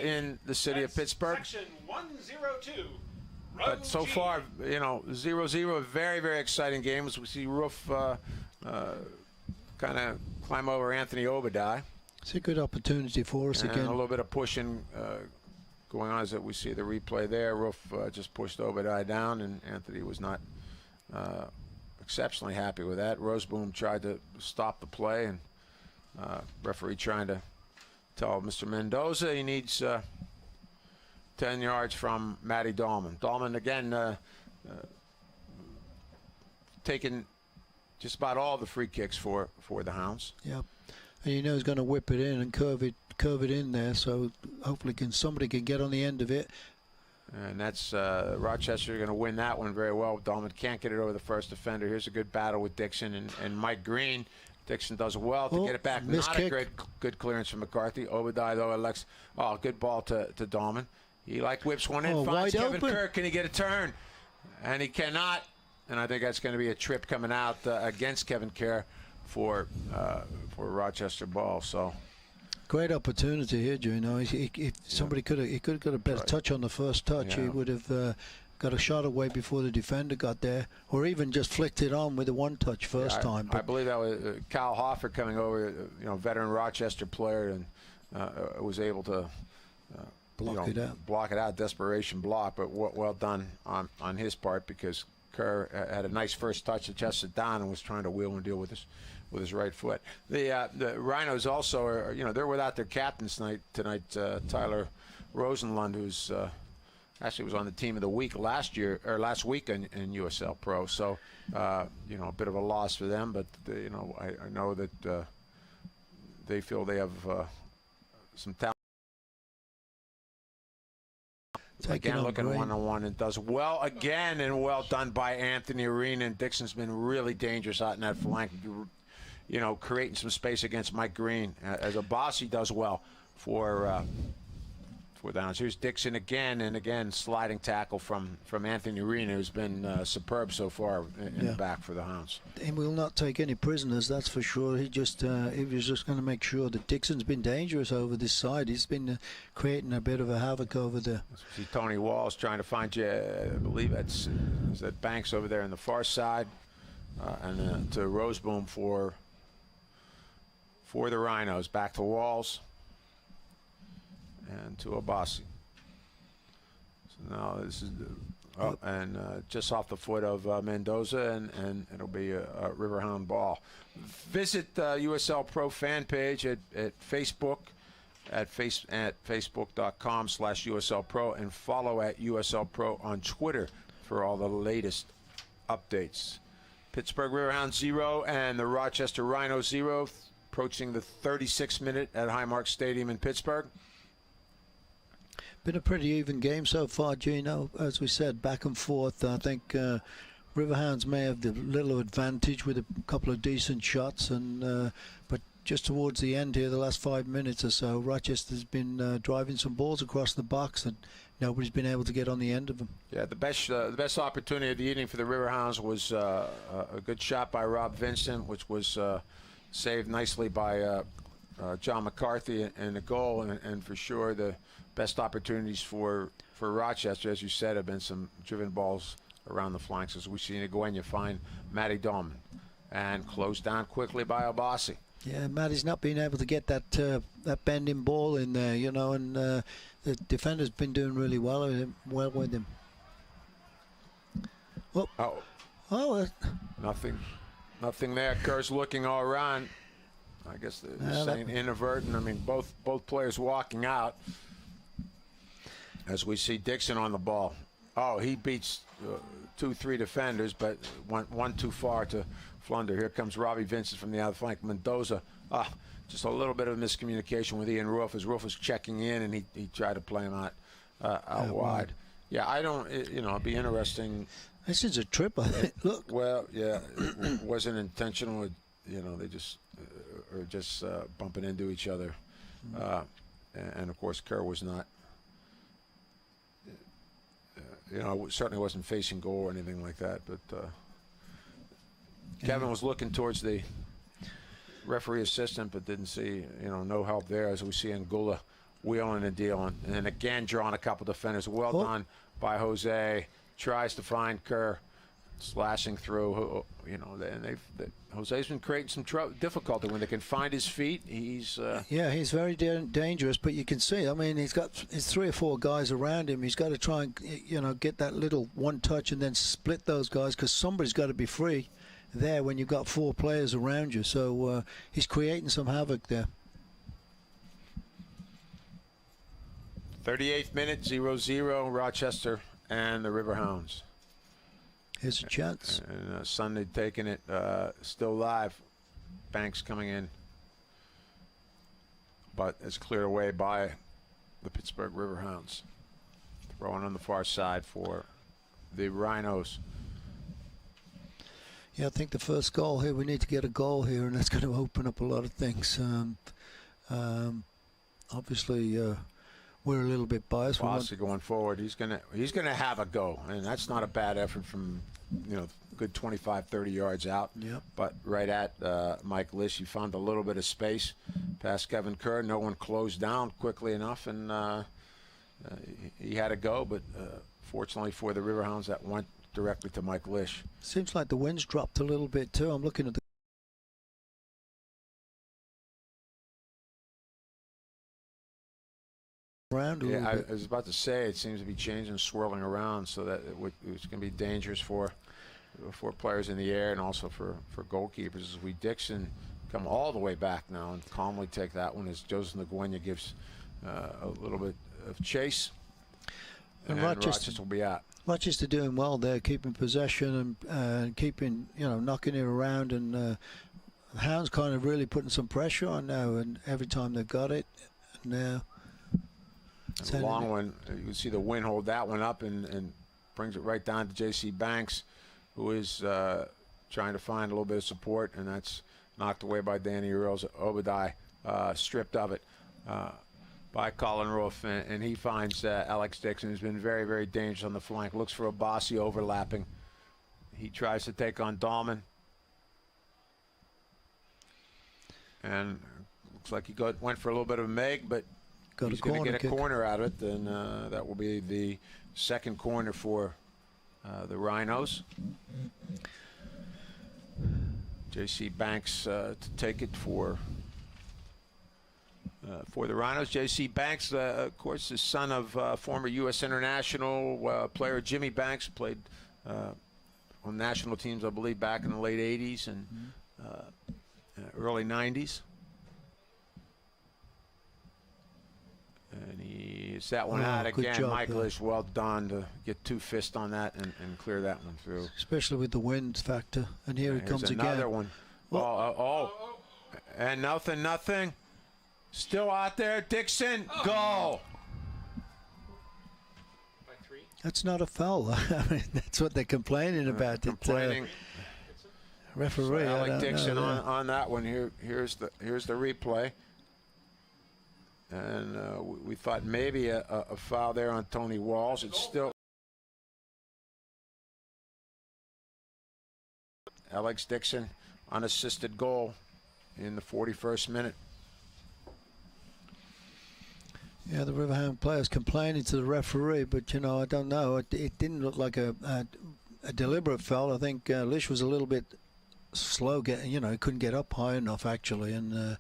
in the city of Pittsburgh. Section 102. But so far, 0-0, very, very exciting game as we see Roof kind of climb over Anthony Obadiah. It's a good opportunity for us again. A little bit of pushing going on as we see the replay there. Roof just pushed Obadiah down, and Anthony was not exceptionally happy with that. Roseboom tried to stop the play, and referee trying to tell Mr. Mendoza he needs 10 yards from Matty Dahlman. Dahlman, again, taking just about all the free kicks for the Hounds. Yep. And he's going to whip it in and curve it in there, so hopefully somebody can get on the end of it. And that's Rochester going to win that one very well. Dahlman can't get it over the first defender. Here's a good battle with Dixon and Mike Green. Dixon does well to get it back. Not kick. A good clearance from McCarthy. Obadiah, though, elects. Good ball to Dahlman. He whips one in, finds Kevin Kerr. Can he get a turn? And he cannot. And I think that's going to be a trip coming out against Kevin Kerr for Rochester ball. So great opportunity here, Juno. If somebody could have got a better touch on the first touch, he would have got a shot away before the defender got there, or even just flicked it on with a one-touch first time. I believe that was Kyle Hoffer coming over, veteran Rochester player, and was able to block it out, desperation block, but well done on his part, because Kerr had a nice first touch, adjusted down, and was trying to wheel and deal with his right foot. The Rhinos also are, they're without their captain tonight. Tyler Rosenlund, who's actually was on the team of the week last week in USL Pro. So a bit of a loss for them, but I know that they feel they have some talent. Again, looking one-on-one, and does well again, and well done by Anthony Arena. And Dixon's been really dangerous out in that flank, creating some space against Mike Green. As a boss, he does well for for the Hounds. Here's Dixon again, and again sliding tackle from Anthony Arena, who's been superb so far in the back for the Hounds. He will not take any prisoners, that's for sure. He was just going to make sure that Dixon's been dangerous over this side. He's been creating a bit of a havoc over there. See Tony Walls trying to find you. I believe is that Banks over there on the far side, and to Roseboom for the Rhinos. Back to Walls. And to Obasi. So now this is just off the foot of Mendoza, and it'll be a Riverhound ball. Visit USL Pro fan page at Facebook at facebook.com/USL Pro, and follow at USL Pro on Twitter for all the latest updates. Pittsburgh Riverhound 0 and the Rochester Rhino 0, approaching the 36th minute at Highmark Stadium in Pittsburgh. Been a pretty even game so far, Gino. As we said, back and forth. I think Riverhounds may have the little advantage with a couple of decent shots, and but just towards the end here, the last 5 minutes or so, Rochester's been driving some balls across the box, and nobody's been able to get on the end of them. Yeah, the best opportunity of the evening for the Riverhounds was a good shot by Rob Vincent, which was saved nicely by John McCarthy, and the goal, and for sure the best opportunities for Rochester, as you said, have been some driven balls around the flanks, as we see Nguyen find Matty Dolman, and closed down quickly by Obasi. Yeah, Matty's not been able to get that bending ball in there, you know, and the defender's been doing really well with him. Nothing there. Kerr's looking all around. I guess they're saying inadvertent. I mean, both players walking out. As we see Dixon on the ball. Oh, he beats 2-3 defenders, but went one too far to Flunder. Here comes Robbie Vincent from the outer flank. Mendoza, just a little bit of miscommunication with Ian Roof, as Roof was checking in, and he tried to play him out wide. Yeah, I don't, it'd be interesting. This is a trip, I think. Look. Well, yeah, it wasn't intentional. They just are just bumping into each other. And of course, Kerr was not. Certainly wasn't facing goal or anything like that, but Kevin was looking towards the referee assistant, but didn't see, no help there, as we see Anguilla wheeling and dealing. And then again, drawing a couple defenders. Well done by Jose. Tries to find Kerr, slashing through, and Jose's been creating some difficulty when they can find his feet. He's he's very dangerous, but you can see, I mean, he's 3 or 4 guys around him. He's got to try and get that little one touch and then split those guys, because somebody's got to be free there when you've got 4 players around you. So he's creating some havoc there. 38th minute, 0-0, Rochester and the Riverhounds. Here's a chance. And Sunday taking it, still live. Banks coming in, but it's cleared away by the Pittsburgh Riverhounds. Throwing on the far side for the Rhinos. Yeah, I think the first goal here, we need to get a goal here, and that's going to open up a lot of things. Obviously, we're a little bit biased. Bossy going forward, he's gonna have a go, and that's not a bad effort from good 25-30 yards out. Yep. But right at Mike Lish, he found a little bit of space past Kevin Kerr. No one closed down quickly enough, and he had a go. But fortunately for the Riverhounds, that went directly to Mike Lish. Seems like the wind's dropped a little bit too. I'm looking at the around a little bit. I was about to say, it seems to be changing, swirling around, so that it's going to be dangerous for players in the air, and also for goalkeepers, as Dixon come all the way back now and calmly take that one, as Joseph Nguyen gives a little bit of chase, and Rochester will be out. Rochester doing well there, keeping possession and keeping, knocking it around, and the Hounds kind of really putting some pressure on now, and every time they've got it, now. A long one. You can see the wind hold that one up and brings it right down to J.C. Banks, who is trying to find a little bit of support, and that's knocked away by Danny Earls. Obadiah stripped of it. by Colin Roof, and he finds Alex Dixon, who's been very, very dangerous on the flank. Looks for Abassi overlapping. He tries to take on Dahlman. And looks like he went for a little bit of a meg, but he's going to get a corner out of it. Then that will be the second corner for the Rhinos. J.C. Banks to take it for the Rhinos. J.C. Banks, of course, is son of former U.S. international player Jimmy Banks, played on national teams, I believe, back in the late 80s and early 90s. And he is that one out again. Job, Michaelish, well done to get 2 fists on that and clear that one through. Especially with the wind factor. And here it comes again. Another one. And nothing. Still out there. Dixon, goal. By 3. That's not a foul. I mean, that's what they're complaining about. Complaining. Referee. So Alec Dixon on that one. Here's the replay. And we thought maybe a foul there on Tony Walls. It's still Alex Dixon, unassisted goal in the 41st minute. Yeah, the Riverhound players complaining to the referee, but you know, I don't know. It didn't look like a deliberate foul. I think Lish was a little bit slow getting. You know, he couldn't get up high enough actually, and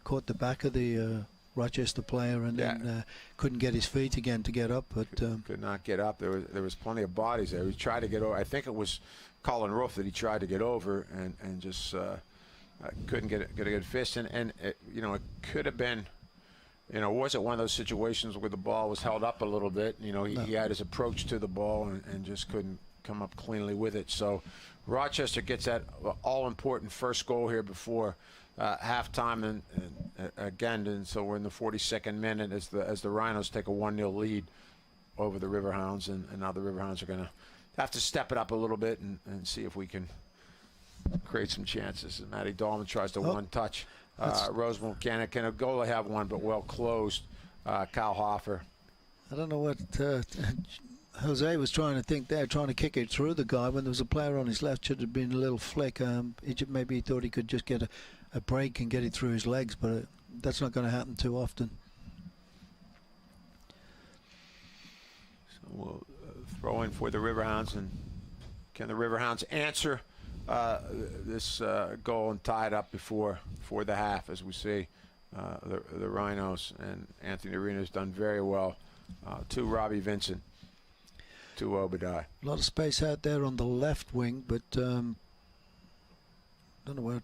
caught the back of the Rochester player, and then couldn't get his feet again to get up. But could not get up. There was plenty of bodies there. He tried to get over. I think it was Colin Roof that he tried to get over and just couldn't get a good fist. And it, you know, it could have been. You know, was it one of those situations where the ball was held up a little bit? You know, he had his approach to the ball and just couldn't come up cleanly with it. So Rochester gets that all-important first goal here before halftime, and again, and so we're in the 42nd minute as the Rhinos take a 1-0 lead over the Riverhounds, and now the Riverhounds are going to have to step it up a little bit and see if we can create some chances. And Matty Dahlman tries to one-touch. Rosemont can a goal they have one, but well closed. Kyle Hoffer. I don't know what Jose was trying to think there, trying to kick it through the guy when there was a player on his left. Should have been a little flick. Maybe he thought he could just get a break and get it through his legs, but that's not going to happen too often. So we'll throw in for the Riverhounds, and can the Riverhounds answer this goal and tie it up before the half? As we see, the Rhinos and Anthony Arena's done very well to Robbie Vincent, to Obadiah. A lot of space out there on the left wing, but don't know where.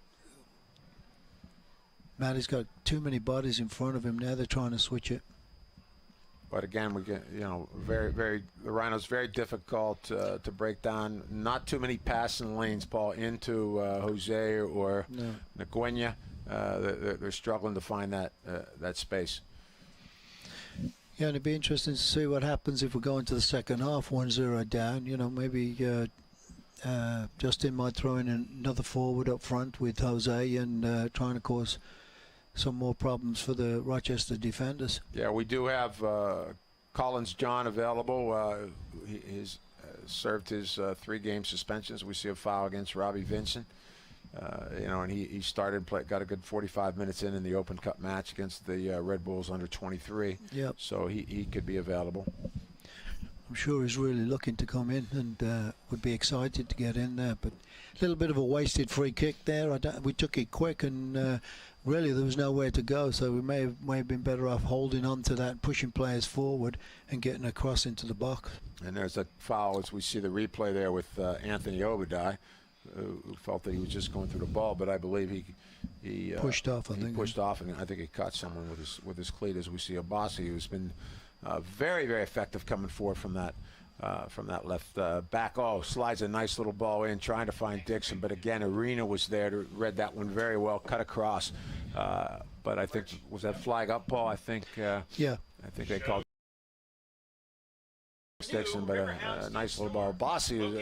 Matty's got too many bodies in front of him. Now they're trying to switch it. But again, we get, you know, the Rhinos very difficult to break down. Not too many passing lanes, Paul, into Jose or Nguyen. They're struggling to find that space. Yeah, and it'd be interesting to see what happens if we go into the second half 1-0 down. You know, maybe Justin might throw in another forward up front with Jose and trying to cause some more problems for the Rochester defenders. Yeah, we do have Collins John available. He's served his 3-game suspensions. We see a foul against Robbie Vincent. You know, and he started, got a good 45 minutes in the Open Cup match against the Red Bulls under 23. Yep. So he could be available. I'm sure he's really looking to come in and would be excited to get in there. But a little bit of a wasted free kick there. We took it quick, and really there was nowhere to go. So we may have been better off holding on to that, pushing players forward and getting across into the box. And there's a foul as we see the replay there with Anthony Obadiah, who felt that he was just going through the ball, but I believe he pushed off. He pushed off, and I think he caught someone with his cleat. As we see Abassi, who's been very, very effective coming forward from that left back. Oh, slides a nice little ball in, trying to find Dixon, but again, Arena was there to read that one very well, cut across. But I think, was that flag up, Paul? I think. Yeah. I think they called Dixon, but a nice little ball. Bossy has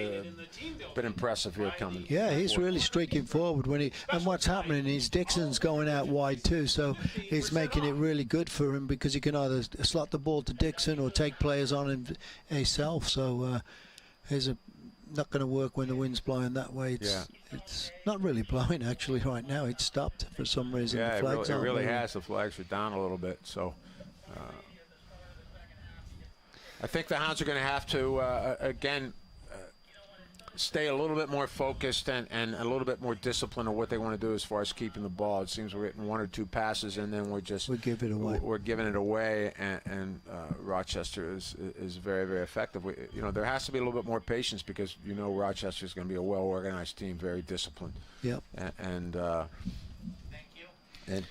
been impressive here coming. Yeah, he's really streaking forward and what's happening is Dixon's going out wide too, so it's making it really good for him because he can either slot the ball to Dixon or take players on him himself. So he's not going to work when the wind's blowing that way. It's not really blowing actually right now. It's stopped for some reason. Yeah, the flags it really moving. has. The flags are down a little bit, so. I think the Hounds are going to have to, again, stay a little bit more focused and a little bit more disciplined on what they want to do as far as keeping the ball. It seems we're getting one or two passes, and then we give it away. We're giving it away, and Rochester is very, very effective. There has to be a little bit more patience because Rochester is going to be a well-organized team, very disciplined. Yep. And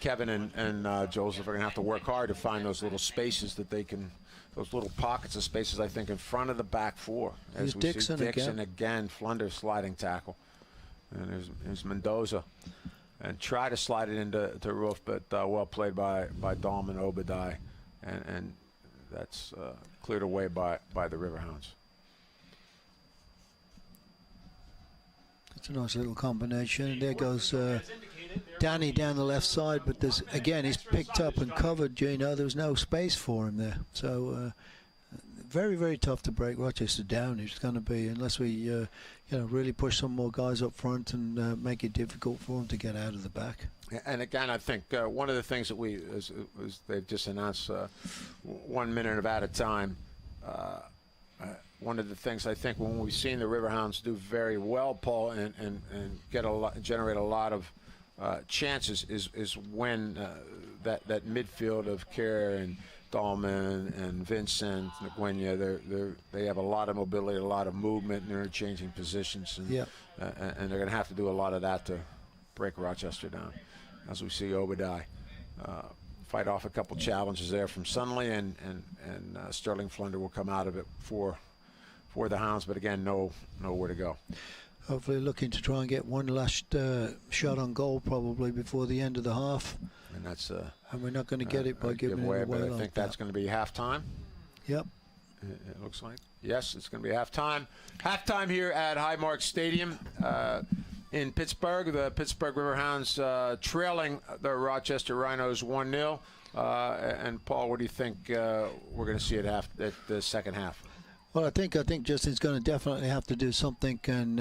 Kevin and Joseph are going to have to work hard to find those little spaces that they can. Those little pockets of spaces, I think, in front of the back four. As we Dixon see Dixon again, Flunder sliding tackle. And there's Mendoza. And try to slide it into Roof, but well played by Dahlman Obadiah. And that's cleared away by the Riverhounds. It's a nice little combination. There goes Danny down the left side, but he's picked up and covered. There's no space for him there. So very, very tough to break Rochester down. It's going to be unless we really push some more guys up front and make it difficult for them to get out of the back. And again, I think one of the things that as they've just announced 1 minute at a time. One of the things I think when we've seen the Riverhounds do very well, Paul, and generate a lot of chances is when that midfield of Kerr and Dahlman and Vincent, Nguyen, they have a lot of mobility, a lot of movement, and interchanging positions, and they're going to have to do a lot of that to break Rochester down. As we see Obadiah fight off a couple challenges there from Sunley, and Sterling Flunder will come out of it for the Hounds, but again, nowhere to go. Hopefully looking to try and get one last shot on goal probably before the end of the half. And that's and we're not going to get it by giving it away. But I think that's going to be halftime. Yep. It looks like. Yes, it's going to be halftime. Halftime here at Highmark Stadium in Pittsburgh. The Pittsburgh Riverhounds trailing the Rochester Rhinos 1-0. And Paul, what do you think we're going to see at the second half? Well, I think Justin's going to definitely have to do something and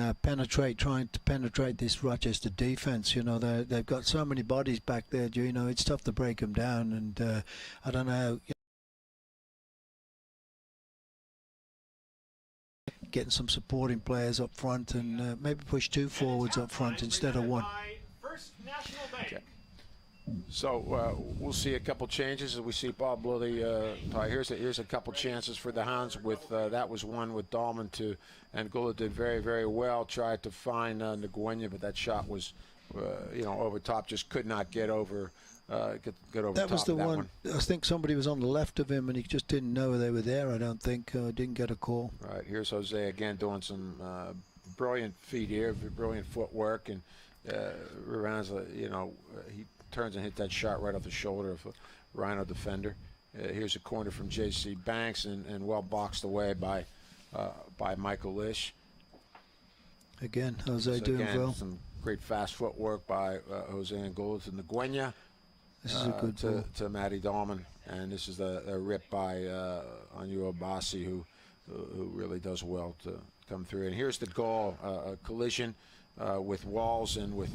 trying to penetrate this Rochester defense. They've got so many bodies back there. It's tough to break them down, and I don't know. Getting some supporting players up front and maybe push two forwards up front instead of one. Okay. So we'll see a couple changes as we see Bob blow the tie. Here's a couple chances for the Hounds. With that was one with Dahlman and Gula did very, very well. Tried to find Nguyen, but that shot was over top. Just could not get over. Get over. That top was the of that one. I think somebody was on the left of him and he just didn't know they were there. I don't think didn't get a call. Right, here's Jose again doing some brilliant feet here, brilliant footwork, and Riverhounds, he turns and hit that shot right off the shoulder of a Rhino defender. Here's a corner from J.C. Banks and well boxed away by Michael Lish. Again, Jose doing well. Some great fast footwork by Jose Angola to Nguyen. This is a good ball. To Matty Dahlman, and this is a rip by Anu Abassi, who really does well to come through. And here's the goal, a collision with Walls and with.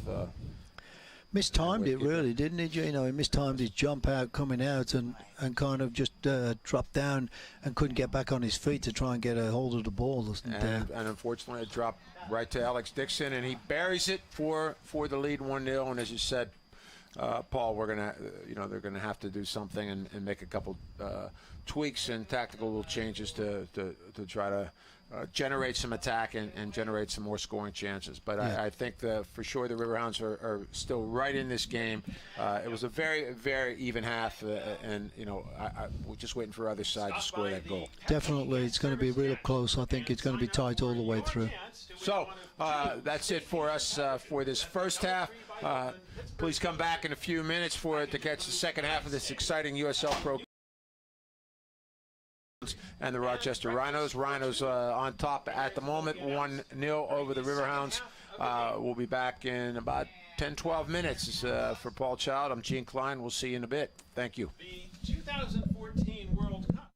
Mistimed it really, didn't he? He mistimed his jump out, coming out, and kind of just dropped down and couldn't get back on his feet to try and get a hold of the ball. And unfortunately, it dropped right to Alex Dixon, and he buries it for the lead 1-0. And as you said, Paul, they're gonna have to do something and make a couple tweaks and tactical little changes to try to generate some attack and generate some more scoring chances. But yeah. I think for sure the Riverhounds are still right in this game. It was a very, very even half, and we're just waiting for other side to score that goal. Definitely, it's going to be real close. I think it's going to be tight all the way through. So that's it for us for this first half. Please come back in a few minutes to catch the second half of this exciting USL Pro Riverhounds and the Rochester Rhinos. Rhinos on top at the moment, 1-0 over the Riverhounds. We'll be back in about 10-12 minutes. For Paul Child, I'm Gene Klein. We'll see you in a bit. Thank you. The 2014 World Cup.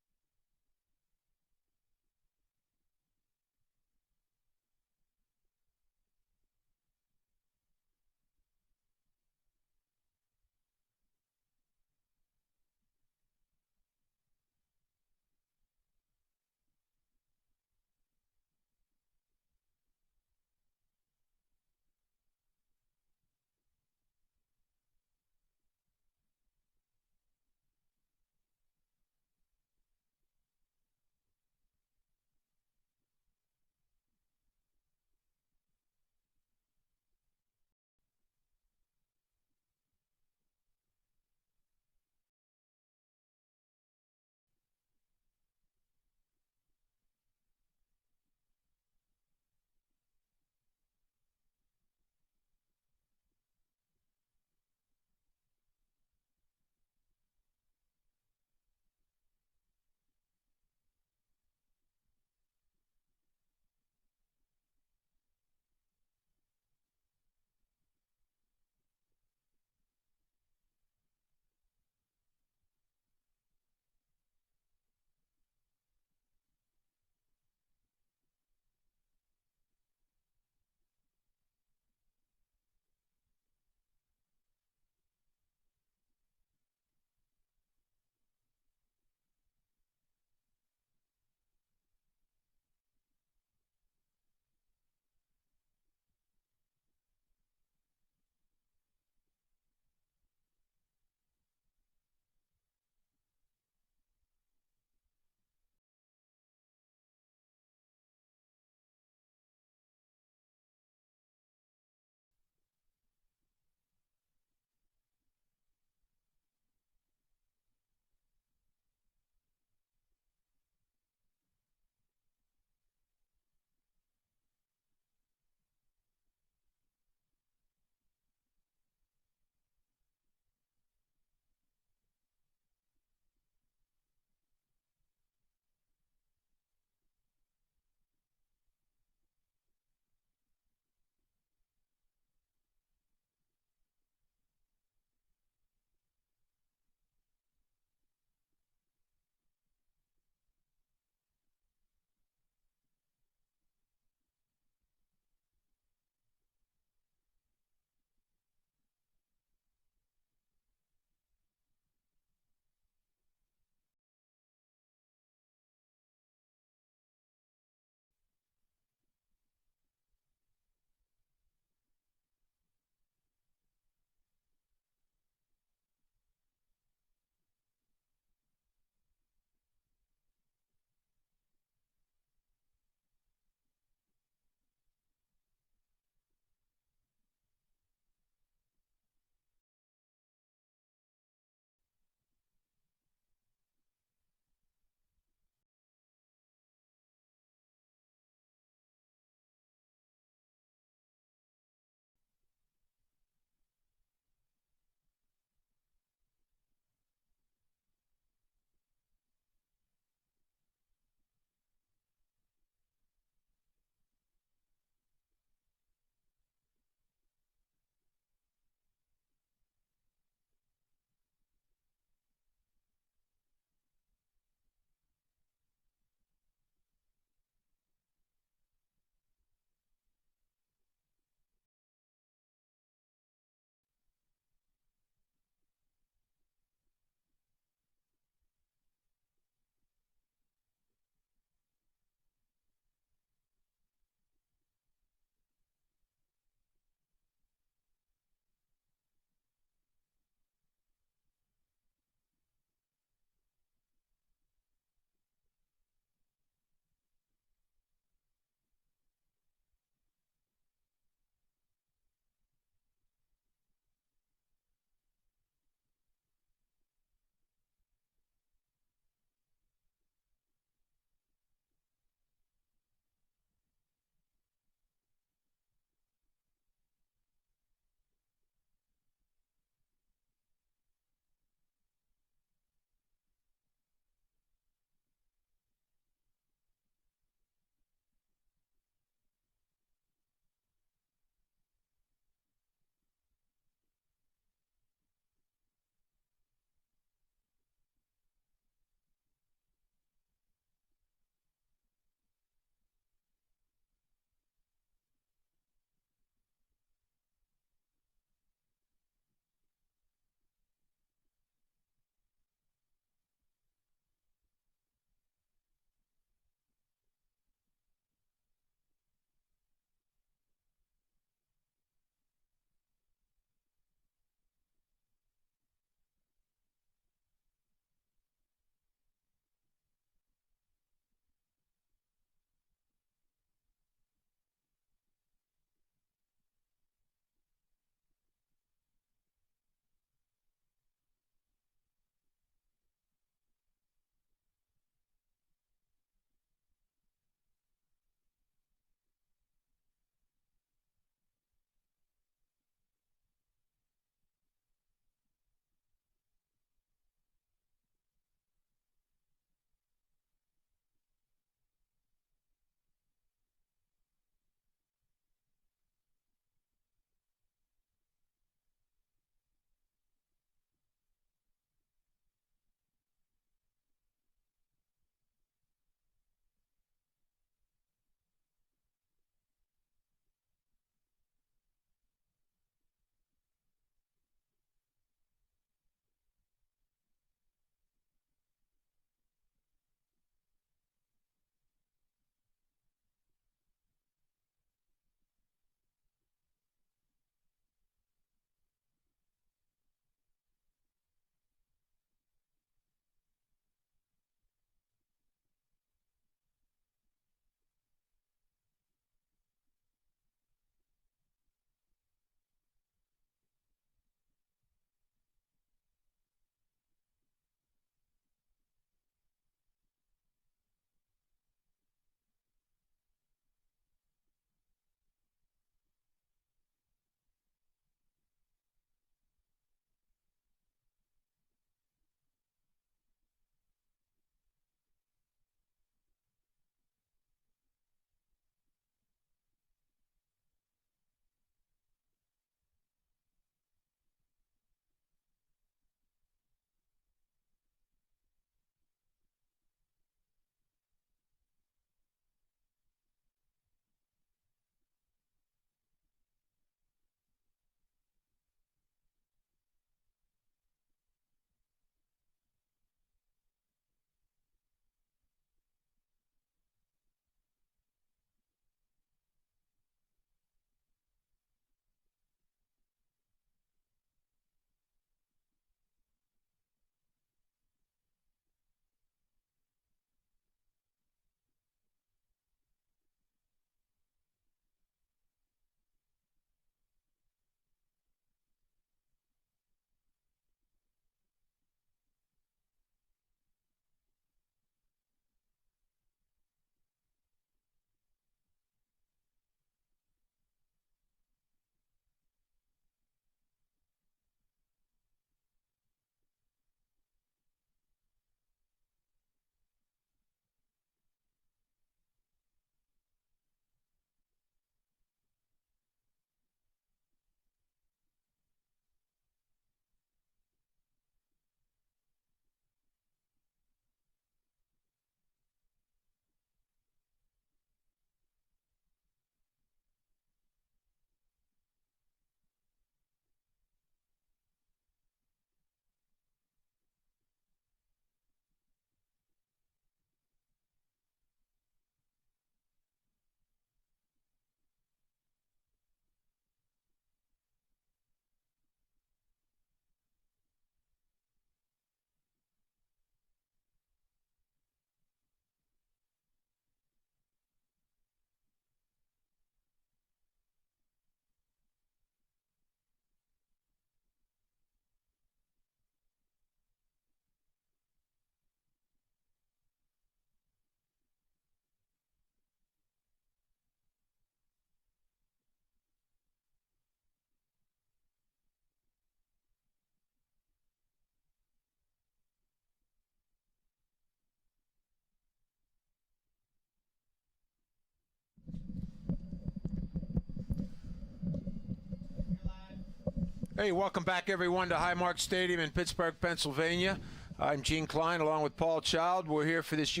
Hey, welcome back, everyone, to Highmark Stadium in Pittsburgh, Pennsylvania. I'm Gene Klein, along with Paul Child. We're here for this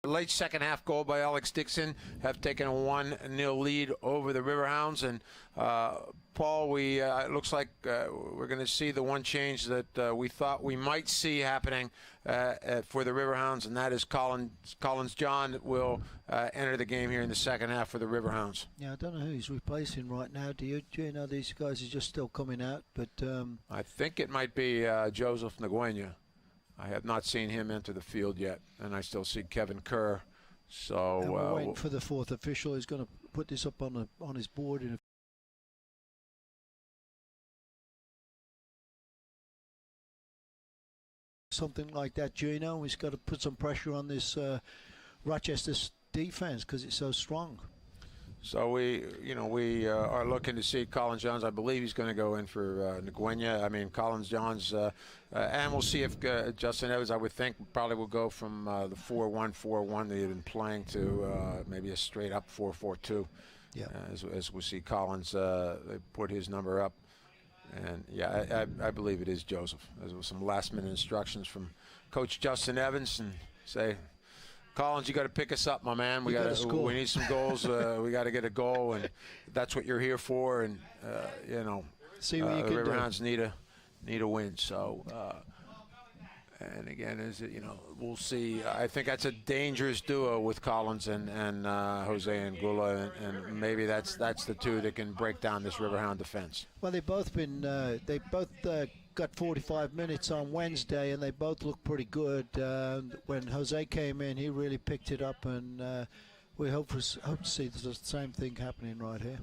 late second half goal by Alex Dixon, have taken a 1-0 lead over the Riverhounds. And Paul, it looks like we're going to see the one change that we thought we might see happening for the Riverhounds, and that is Collins John will enter the game here in the second half for the Riverhounds. Yeah, I don't know who he's replacing right now. Do you know these guys are just still coming out? But I think it might be Joseph Nguyen. I have not seen him enter the field yet, and I still see Kevin Kerr. So we're waiting for the fourth official. He's going to put this up on his board in something like that, Gino. He's got to put some pressure on this Rochester defense because it's so strong. So we are looking to see Collins Johns. I believe he's going to go in for Nguyen. I mean, Collins Johns, and we'll see if Justin Evans, I would think, probably will go from the 4-1-4-1 that he had been playing to maybe a straight up 4-4-2. Yeah. As we see Collins, they put his number up. And, yeah, I believe it is Joseph. There was some last-minute instructions from Coach Justin Evans and say, Collins, you got to pick us up, my man. We need some goals. We got to get a goal, and that's what you're here for. And see what you can do. The Riverhounds need a win. So, and again, we'll see. I think that's a dangerous duo with Collins and Jose Anguilla, and maybe that's the two that can break down this Riverhound defense. Well, they've both got 45 minutes on Wednesday, and they both look pretty good. When Jose came in, he really picked it up, and we hope to see the same thing happening right here.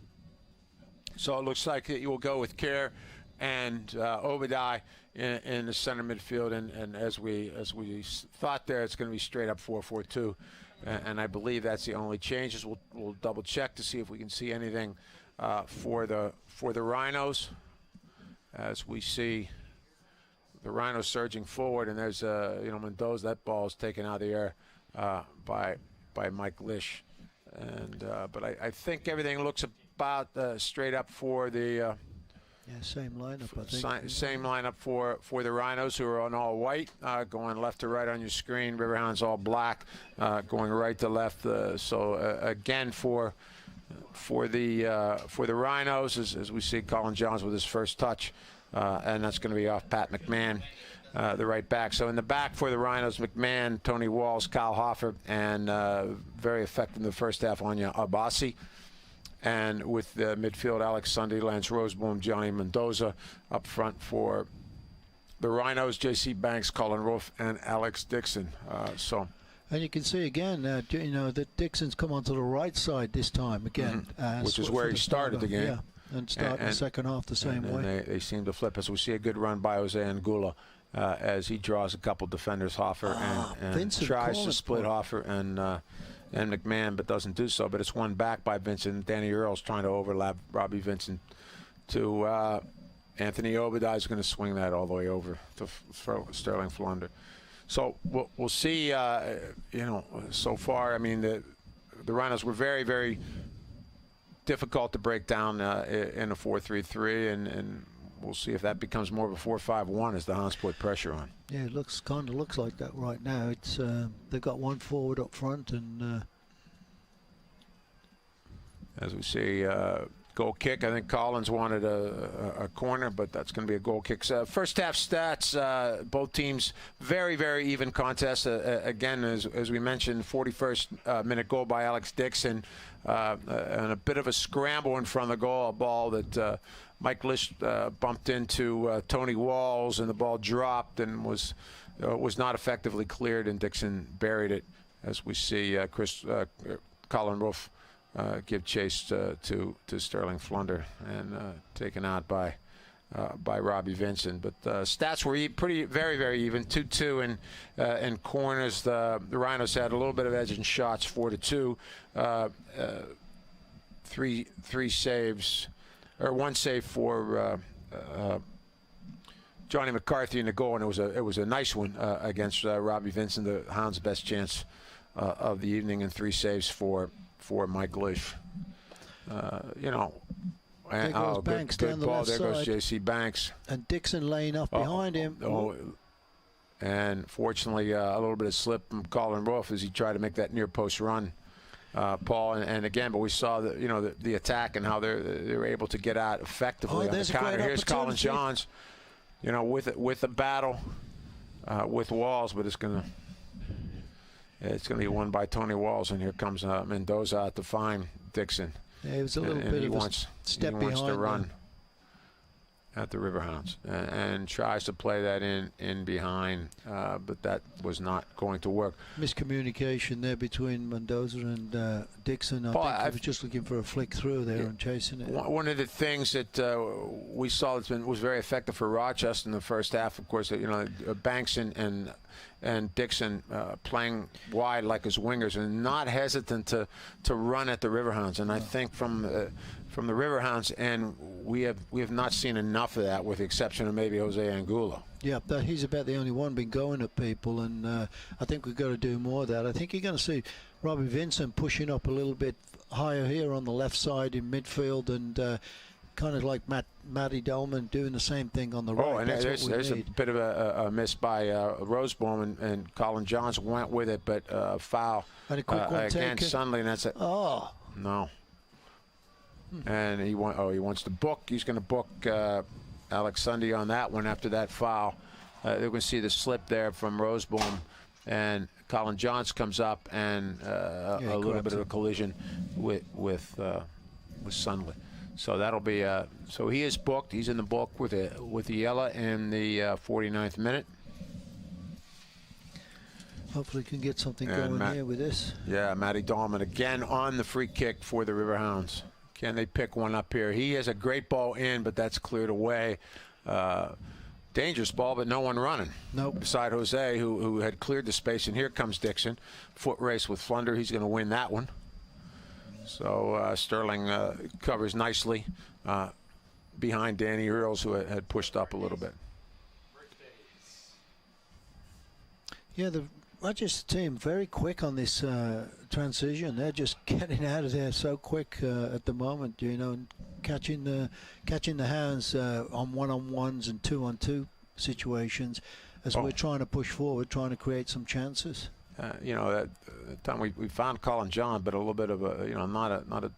So it looks like you will go with Kerr and Obadiah in the center midfield, and as we thought there, it's going to be straight up 4-4-2, and I believe that's the only changes. We'll double check to see if we can see anything for the Rhinos, as we see the Rhinos surging forward, and there's Mendoza. That ball is taken out of the air by Mike Lish, and but I think everything looks about straight up for the same lineup. I think same lineup for the Rhinos, who are on all white, going left to right on your screen. Riverhounds all black, going right to left. So again for the Rhinos, as we see Colin Johns with his first touch. And that's going to be off Pat McMahon, the right back. So in the back for the Rhinos, McMahon, Tony Walls, Kyle Hoffer, and very effective in the first half, Anya Abassi. And with the midfield, Alex Sunday, Lance Roseboom, Johnny Mendoza. Up front for the Rhinos, J.C. Banks, Colin Roof, and Alex Dixon. And you can see again, that Dixon's come onto the right side this time again. Which is where he started the game. Yeah. And start the second half the same way. They seem to flip as we see a good run by Jose Anguilla as he draws a couple defenders, Hoffer, and tries to split Hoffer and McMahon, but doesn't do so. But it's one back by Vincent. Danny Earle's trying to overlap Robbie Vincent to Anthony Obadiah is going to swing that all the way over to Sterling Flunder. So we'll see. So far, I mean, the Rhinos were very, very difficult to break down in a 4-3-3, and we'll see if that becomes more of a 4-5-1 as the Hounds put pressure on. Yeah, it kind of looks like that right now. It's they've got one forward up front, and as we see, goal kick. I think Collins wanted a corner, but that's going to be a goal kick. First half stats, both teams very, very even contest. Again, as we mentioned, 41st minute goal by Alex Dixon, and a bit of a scramble in front of the goal, a ball that Mike Lish bumped into Tony Walls, and the ball dropped and was not effectively cleared, and Dixon buried it, as we see Colin Roof give chase to Sterling Flunder, and taken out by Robbie Vincent. But stats were very, very even. 2-2 in corners. The Rhinos had a little bit of edge in shots, 4-2. Three saves, or one save for Johnny McCarthy in the goal, and it was a nice one against Robbie Vincent, the Hounds' best chance of the evening, and 3 saves for Mike Lish. you know. There goes Banks good down the ball. left There goes side. J.C. Banks. And Dixon laying off behind him. And fortunately, a little bit of slip from Colin Rolfe as he tried to make that near post run, Paul. And again, but we saw the attack and how they were able to get out effectively on the counter. Here's Colin Johns, with a battle with Walls, but it's gonna be won by Tony Walls. And here comes Mendoza out to find Dixon. Yeah, it was a little bit of a step behind. He wants to run at the Riverhounds and tries to play that in behind, but that was not going to work. Miscommunication there between Mendoza and Dixon. I think he was just looking for a flick through there and chasing it. One of the things that we saw was very effective for Rochester in the first half, of course, Banks and Dixon playing wide like his wingers and not hesitant to run at the Riverhounds. And I think from the Riverhounds, and we have not seen enough of that, with the exception of maybe Jose Angulo. Yeah, he's about the only one been going at people, and I think we've got to do more of that. I think you're going to see Robbie Vincent pushing up a little bit higher here on the left side in midfield, and kind of like Matty Dolman doing the same thing on the right. Oh, and there's a bit of a miss by Rosebaum, and Colin Johns went with it, but foul and a quick one against Sunley, and that's it. Oh no. And he wants to book. He's going to book Alex Sunday on that one after that foul. They're going to see the slip there from Rosebaum, and Colin Johns comes up, and a little bit of a collision with Sunley. So that'll be so he is booked. He's in the book with the yellow in the 49th minute. Hopefully can get something going here with this. Yeah, Matty Dahlman again on the free kick for the Riverhounds. Can they pick one up here? He has a great ball in, but that's cleared away. Dangerous ball, but no one running. Nope. Beside Jose, who had cleared the space. And here comes Dixon. Foot race with Flunder. He's going to win that one. So Sterling covers nicely behind Danny Earls, who had pushed up a little bit. Yeah, the Rochester team very quick on this transition. They're just getting out of there so quick at the moment, and catching the hands on one-on-ones and two-on-two situations as we're trying to push forward, trying to create some chances. That time we found Colin John, but a little bit of a not a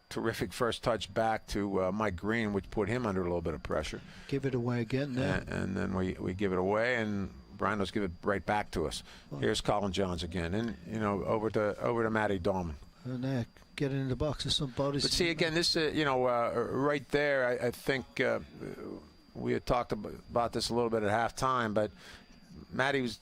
terrific first touch back to Mike Green, which put him under a little bit of pressure. Give it away again there. And then we give it away, and Brando's give it right back to us. Here's Colin Johns again, and over to Matty Dahlman. And they're getting in the box of some bodies. But see again, this right there, I think we had talked about this a little bit at halftime, but Matty was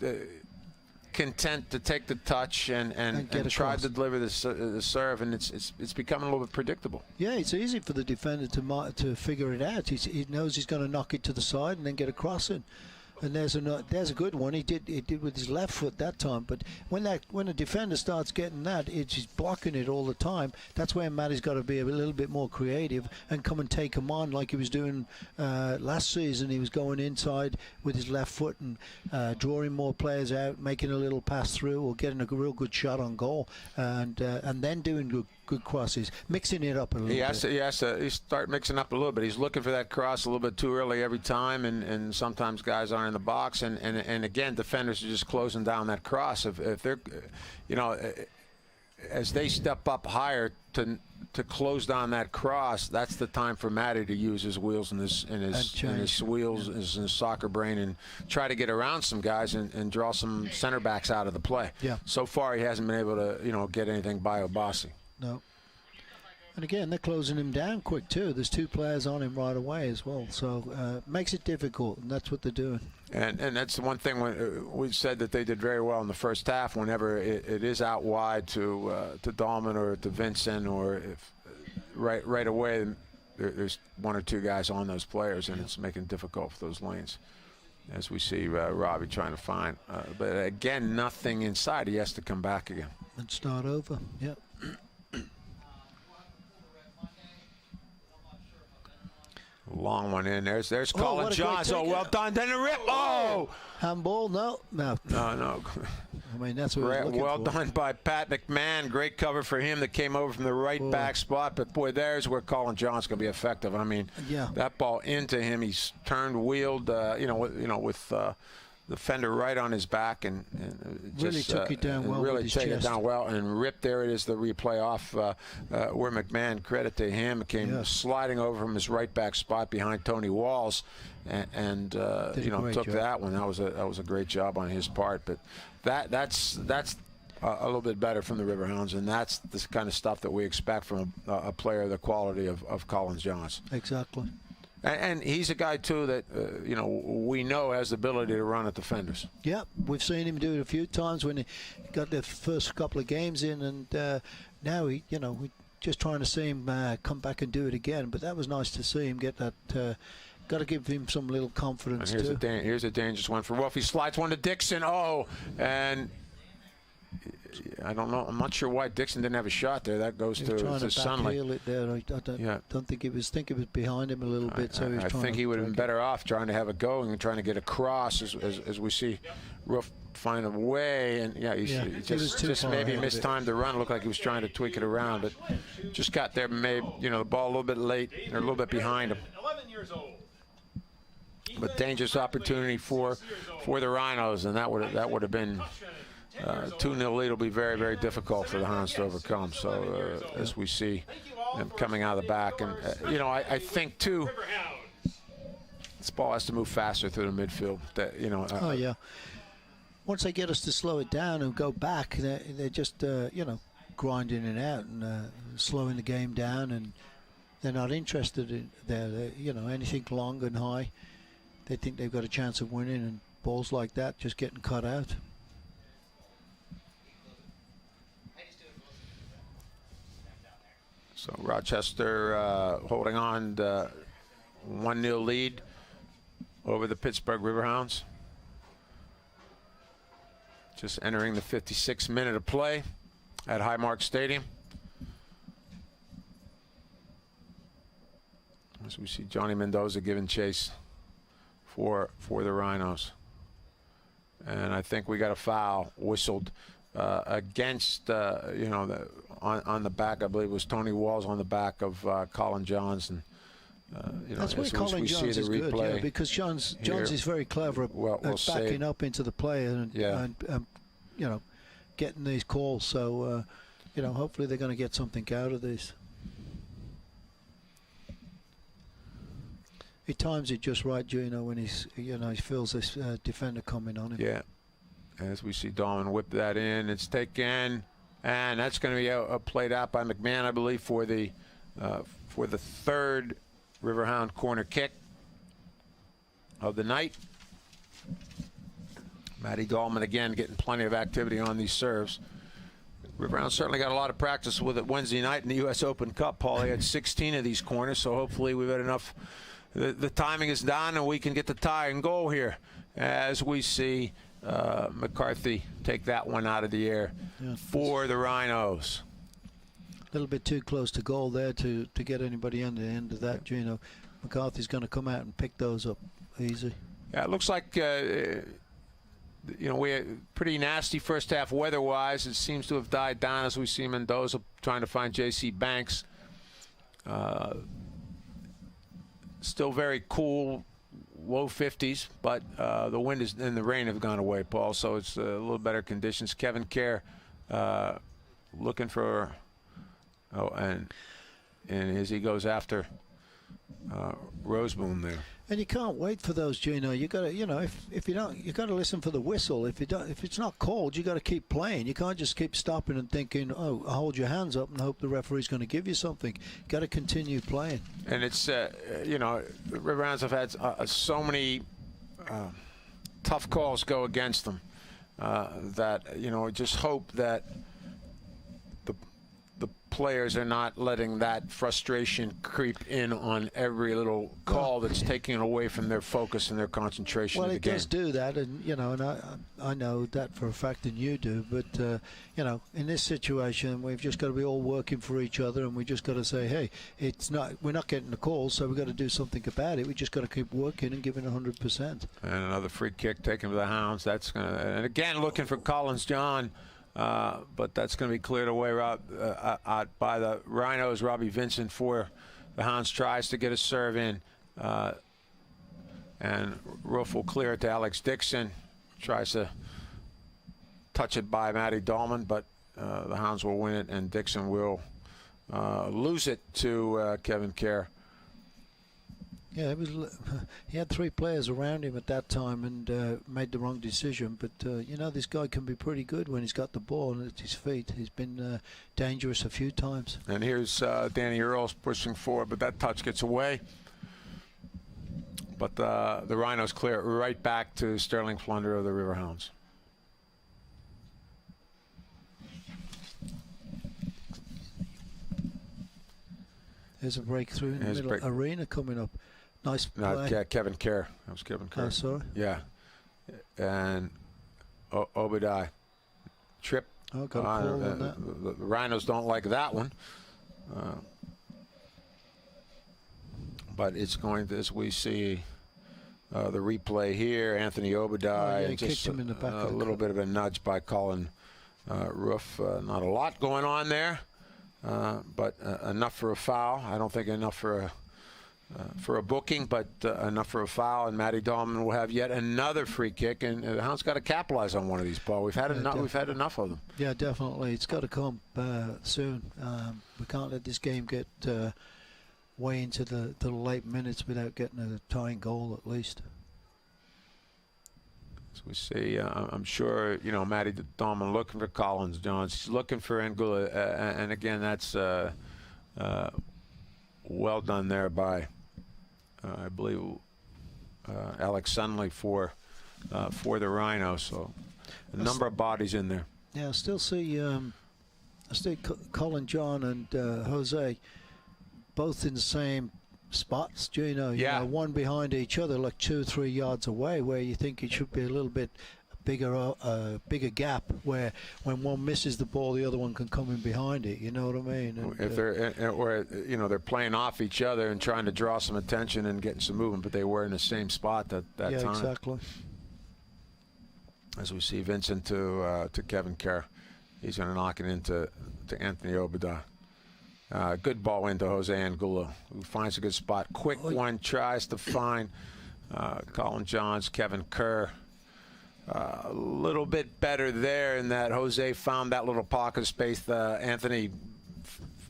content to take the touch and tried to deliver the serve, and it's becoming a little bit predictable. Yeah, it's easy for the defender to figure it out. He knows he's going to knock it to the side and then get a cross in. And there's a good one. He did with his left foot that time. But when a defender starts getting that, he's blocking it all the time. That's where Matty's got to be a little bit more creative and come and take him on like he was doing last season. He was going inside with his left foot and drawing more players out, making a little pass through or getting a real good shot on goal, and then doing good crosses, mixing it up a little bit. He has to start mixing up a little bit. He's looking for that cross a little bit too early every time, and sometimes guys aren't in the box, and again, defenders are just closing down that cross. If they're, as they step up higher to close down that cross, that's the time for Matty to use his wheels and his soccer brain and try to get around some guys and draw some center backs out of the play. Yeah. So far, he hasn't been able to get anything by Obasi. No. And again, they're closing him down quick too. There's two players on him right away as well, so makes it difficult, and that's what they're doing. And that's the one thing we said that they did very well in the first half. Whenever it is out wide to Dahlman or to Vincent, or if right away there's one or two guys on those players, and it's making it difficult for those lanes. As we see Robbie trying to find, but again, nothing inside. He has to come back again and start over. Yep. Long one in. There's Colin Johns. Oh, well done. Then a rip. Oh! Handball? No. I mean, that's what we're looking well for. done by Pat McMahon. Great cover for him that came over from the right back spot. But, boy, there's where Colin John's going to be effective. I mean, that ball into him, he's turned, wheeled, with the fender right on his back and really just took it down well. Really with his take chest. it down well and ripped. There it is, the replay off where McMahon, credit to him, came sliding over from his right back spot behind Tony Walls and took that one. That was a great job on his part. But that's a little bit better from the Riverhounds, and that's the kind of stuff that we expect from a player of the quality of Colin Johns. Exactly. And he's a guy, too, that, we know has the ability to run at defenders. Yeah, we've seen him do it a few times when he got the first couple of games in, and now we're just trying to see him come back and do it again. But that was nice to see him get that. Got to give him some little confidence, and too. Here's a dangerous one for Wolf. He slides one to Dixon. And I don't know. I'm not sure why Dixon didn't have a shot there. That goes to Sunlight. It there. I don't think it was. Think it was behind him a little bit. So I think he would have been better off trying to have it going and trying to get across as we see Roof find a way. And he just maybe mistimed the run. Looked like he was trying to tweak it around, but just got there. Maybe the ball a little bit late or a little bit behind him. 11 years old. But dangerous opportunity for the Rhinos, and that would have been. 2-0 lead will be very, very difficult for the Hounds to overcome. So as we see them coming out of the back, and I think too, this ball has to move faster through the midfield. Once they get us to slow it down and go back, they're just grinding it out and slowing the game down, and they're not interested in anything long and high. They think they've got a chance of winning, and balls like that just getting cut out. So Rochester holding on to 1-0 lead over the Pittsburgh Riverhounds. Just entering the 56th minute of play at Highmark Stadium. As we see Johnny Mendoza giving chase for the Rhinos. And I think we got a foul whistled against, on the back. I believe it was Tony Walls on the back of Colin Johns. And, that's why Colin Johns is good, because Johns is very clever at backing up into the play and getting these calls. So, hopefully they're going to get something out of this. He times it just right, Gino, when he feels this defender coming on him. Yeah. As we see Dahlman whip that in, it's taken, and that's going to be played out by McMahon, I believe, for the third Riverhound corner kick of the night. Matty Dahlman again getting plenty of activity on these serves. Riverhound certainly got a lot of practice with it Wednesday night in the U.S. Open Cup. Paul, they had 16 of these corners, so hopefully we've had enough. The timing is down, and we can get the tie and goal here as we see McCarthy take that one out of the air for the Rhinos. A little bit too close to goal there to get anybody on the end of that, Gino. McCarthy's going to come out and pick those up easy. Yeah, it looks like, we had pretty nasty first half weather-wise. It seems to have died down as we see Mendoza trying to find J.C. Banks. Still very cool, low 50s, but the wind and the rain have gone away, Paul, so it's a little better conditions. Kevin Kerr looking for, and as he goes after Roseboom there. And you can't wait for those, Gino. You got to, if you don't, you got to listen for the whistle. If it's not called, you got to keep playing. You can't just keep stopping and thinking, "Oh, hold your hands up and hope the referee's going to give you something." You got to continue playing. And it's, the Riverhounds have had so many tough calls go against them that just hope that the players are not letting that frustration creep in on every little call that's taking it away from their focus and their concentration Well, of the it game. does do that, and I know that for a fact, and you do. But in this situation, we've just got to be all working for each other, and we just got to say, hey, we're not getting the call, so we've got to do something about it. We just got to keep working and giving 100%. And another free kick taken to the Hounds. That's gonna, and again looking for Collins John. But that's going to be cleared away out by the Rhinos. Robbie Vincent for the Hounds tries to get a serve in. And Roof will clear it to Alex Dixon. Tries to touch it by Matty Dahlman, but the Hounds will win it, and Dixon will lose it to Kevin Kerr. Yeah, he had 3 players around him at that time and made the wrong decision. But, this guy can be pretty good when he's got the ball at his feet. He's been dangerous a few times. And here's Danny Earls pushing forward, but that touch gets away. But the Rhinos clear it right back to Sterling Flunder of the Riverhounds. There's a breakthrough in the middle. Arena coming up. Nice play. No, Kevin Kerr. That was Kevin Kerr. Oh, sorry. Yeah. And Obadiah. Trip. Oh, got a call on that. The Rhinos don't like that one. But it's going to, as we see the replay here, Anthony Obadiah. He kicked him in the back. A little bit of a nudge by Colin Roof. Not a lot going on there. But enough for a foul. I don't think enough for a booking, but enough for a foul. And Matty Dahlman will have yet another free kick, and the Hounds got to capitalize on one of these, Paul. We've had enough. We've had enough of them. Yeah, definitely. It's got to come soon. We can't let this game get way into the late minutes without getting a tying goal at least. As we see, I'm sure, Matty Dahlman looking for Collins Jones. He's looking for Angula. And again, that's well done there by, I believe, Alex Sunley for the Rhinos. So a number of bodies in there. Yeah, I still see Colin John and Jose both in the same spots, you know, one behind each other, like 2 or 3 yards away, where you think it should be a little bit bigger gap, where when one misses the ball, the other one can come in behind it. You know what I mean? And, if they're playing off each other and trying to draw some attention and getting some movement, but they were in the same spot that time. Yeah, exactly. As we see Vincent to Kevin Kerr, he's going to knock it into Anthony Obadiah. Good ball into Jose Angulo, who finds a good spot. Quick one, tries to find Colin Johns, Kevin Kerr. A little bit better there in that Jose found that little pocket of space. Anthony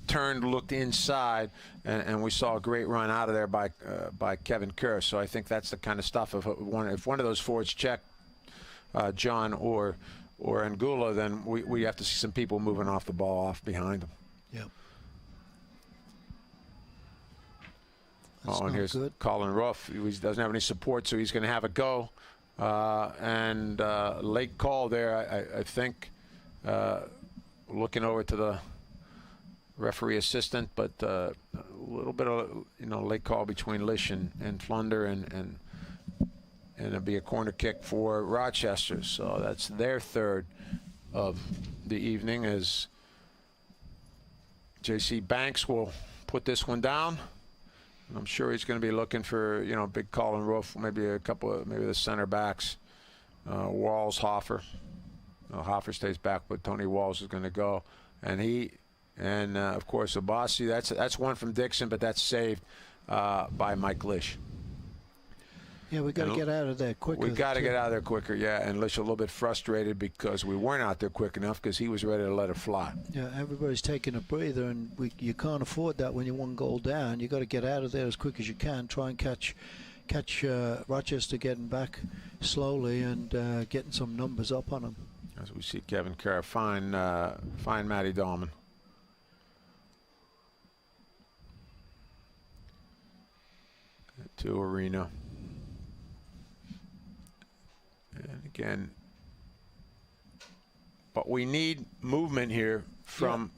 turned, looked inside, and we saw a great run out of there by Kevin Kerr. So I think that's the kind of stuff. If one of those forwards check John or Angulo, then we have to see some people moving off the ball off behind them. Yep. And here's good. Colin Ruff. He doesn't have any support, so he's going to have a go. And late call there, I think, looking over to the referee assistant, but a little bit of late call between Lish and Flunder, and it'll be a corner kick for Rochester. So that's their third of the evening, as J.C. Banks will put this one down. I'm sure he's going to be looking for, big Colin Roof, maybe the center backs, Walls, Hoffer. Hoffer stays back, but Tony Walls is going to go, and of course Abassi. That's one from Dixon, but that's saved by Mike Lish. Yeah, we got to get out of there quicker. We got to get out of there quicker, yeah. And Lish a little bit frustrated because we weren't out there quick enough, because he was ready to let it fly. Yeah, everybody's taking a breather, and you can't afford that when you're 1 goal down. You got to get out of there as quick as you can. Try and catch Rochester getting back slowly and getting some numbers up on them. As we see Kevin Kerr find Matty Dahlman. To Arena. And again, but we need movement here from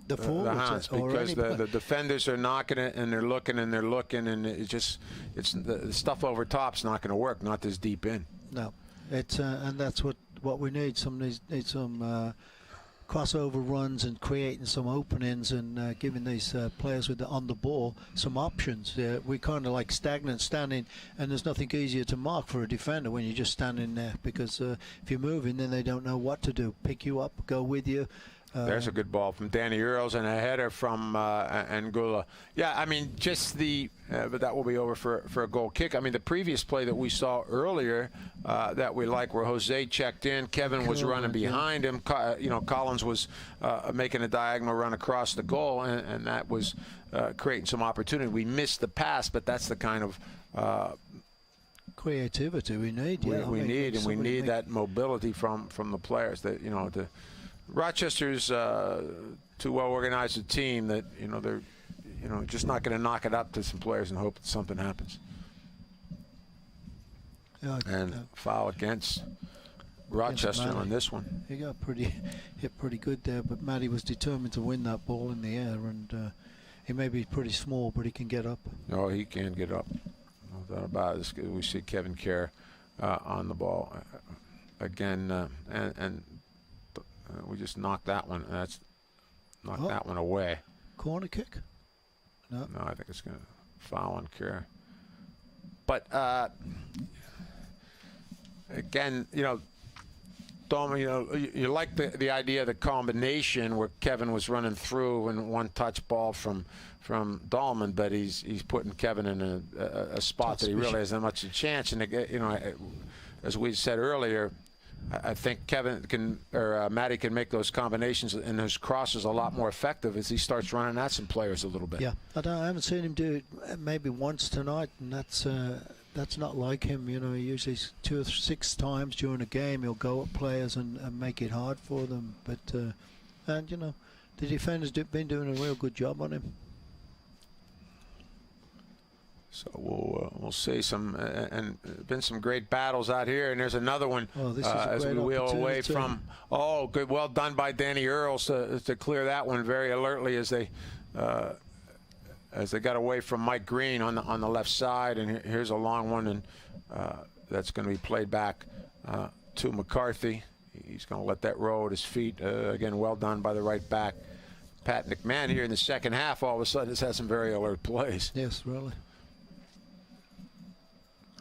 The forwards, Hounds, because the defenders are knocking it, and they're looking, and it's the stuff over top's not going to work, not this deep in. No, it's and that's what we need. Need some crossover runs and creating some openings and giving these players on the ball some options. We kind of like stagnant standing, and there's nothing easier to mark for a defender when you're just standing there, because if you're moving, then they don't know what to do. Pick you up, go with you. There's a good ball from Danny Earls and a header from Anguilla. Yeah, I mean, just but that will be over for a goal kick. I mean, the previous play that we saw earlier that we like, where Jose checked in, Kevin was running behind him. Collins was making a diagonal run across the goal, and that was creating some opportunity. We missed the pass, but that's the kind of creativity we need. We need that mobility from the players. That Rochester's too well organized a team that they're just not going to knock it up to some players and hope that something happens. Foul against Rochester on this one. He got hit pretty good there, but Matty was determined to win that ball in the air, and he may be pretty small, but he can get up. Oh, he can get up. No doubt about it. We see Kevin Kerr on the ball again, and we just knocked that one. That one away. Corner kick? No, I think it's going to foul on Kerr. But again, Dolman, you like the idea of the combination where Kevin was running through and one touch ball from Dolman, but he's putting Kevin in a spot that he really hasn't much a chance. And as we said earlier, I think Matty can make those combinations and those crosses a lot more effective as he starts running at some players a little bit. Yeah, I haven't seen him do it maybe once tonight, and that's not like him. He usually 2 or 6 times during a game he'll go at players and make it hard for them. But the defenders been doing a real good job on him. So we'll see some, and been some great battles out here, and there's another one as we wheel away from. Oh, good, well done by Danny Earls to clear that one very alertly as they got away from Mike Green on the left side, and here's a long one, and that's going to be played back to McCarthy. He's going to let that roll at his feet. Again, well done by the right back. Pat McMahon here in the second half all of a sudden has had some very alert plays. Yes, really.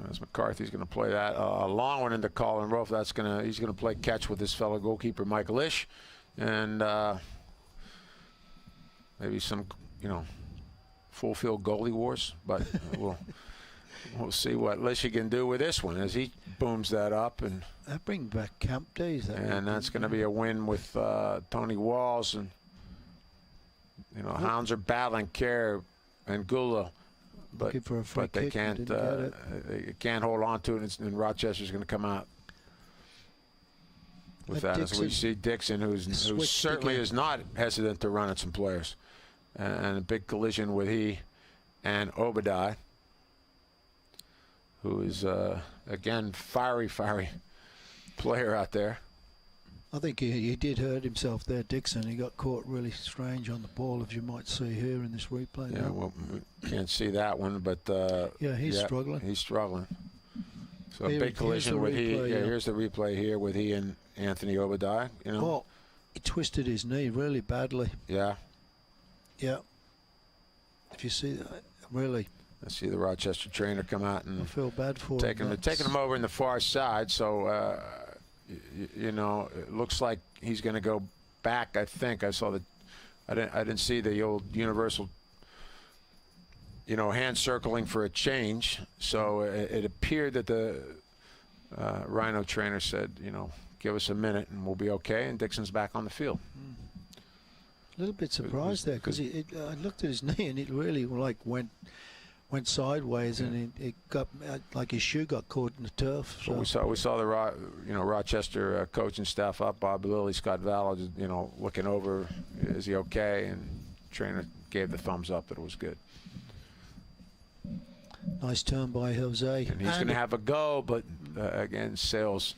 As McCarthy's going to play that a long one into Colin Rofe. He's going to play catch with his fellow goalkeeper Michael Ish, and maybe some full field goalie wars. But we'll see what Lish can do with this one as he booms that up, and that brings back camp days. That's going to be a win with Tony Walls, and Hounds are battling Kerr and Gula. But they can't hold on to it, and Rochester's going to come out with that. As we see Dixon, who certainly is not hesitant to run at some players, and a big collision with he and Obadiah, who is again fiery player out there. I think he did hurt himself there, Dixon. He got caught really strange on the ball, as you might see here in this replay. Yeah, well, we can't see that one, but he's struggling. He's struggling. So a big collision with he. Yeah, here's the replay here with he and Anthony Obadiah. Well, he twisted his knee really badly. Yeah. Yeah. If you see that, really. I see the Rochester trainer come out and I feel bad for taking him over in the far side. So. It looks like he's going to go back. I think I saw I didn't see the old universal, hand circling for a change. So it appeared that the Rhino trainer said, give us a minute and we'll be okay. And Dixon's back on the field. A little bit surprised there because I looked at his knee and it really went sideways, and it got like his shoe got caught in the turf. So we saw the Rochester coaching staff up. Bob Lilly, Scott Vallow, looking over, is he okay? And trainer gave the thumbs up that it was good. Nice turn by Jose. And he's going to have a go, but again, Sales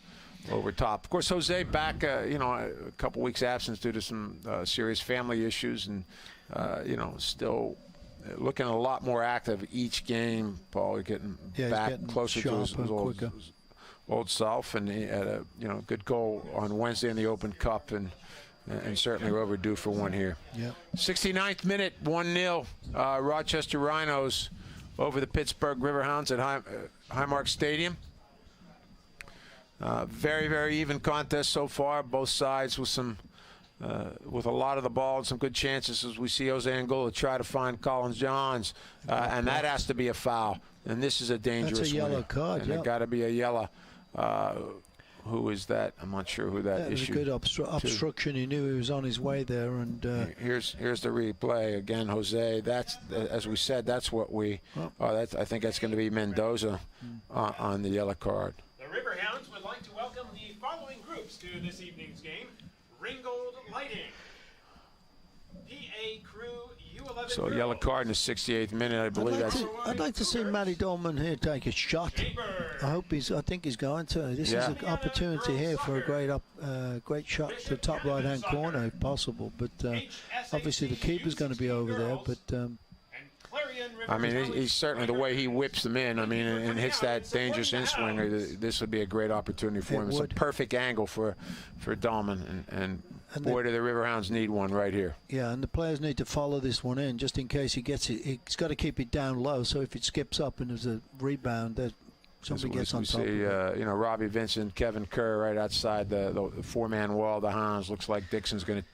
over top. Of course, Jose back, you know, a couple weeks absence due to some serious family issues, and you know, still looking a lot more active each game. Paul, getting back closer to his old self, and he had a good goal on Wednesday in the Open Cup, and certainly we're overdue for one here. Yeah. 69th minute, 1-0, Rochester Rhinos over the Pittsburgh Riverhounds at Highmark Stadium. Very, very even contest so far. Both sides with with a lot of the ball and some good chances, as we see Jose Angola try to find Collins Johns, and that has to be a foul. And this is a dangerous one. That's a yellow card. And it got to be a yellow. Who is that? I'm not sure who that issued. It was a good obstruction. He knew he was on his way there. And here's the replay again, Jose. That's, as we said, that's what we. I think that's going to be Mendoza on the yellow card. The Riverhounds would like to welcome the following groups to this evening's game: Ringgold Lighting, PA Crew U11. So yellow card in the 68th minute, I believe. I'd like to see Matty Dolman here take a shot. I think he's going to. This is an opportunity here for a great shot to the top right-hand corner if possible. But obviously the keeper's going to be over there. But I mean, he's certainly, the way he whips them in, I mean, and hits that dangerous in-swinger, this would be a great opportunity for him. It's a perfect angle for Dolman, and boy, do the Riverhounds need one right here. Yeah, and the players need to follow this one in just in case he gets it. He's got to keep it down low, so if it skips up and there's a rebound, that somebody gets on top of it. You know, Robbie Vincent, Kevin Kerr right outside the four-man wall of the Hounds. Looks like Dixon's going to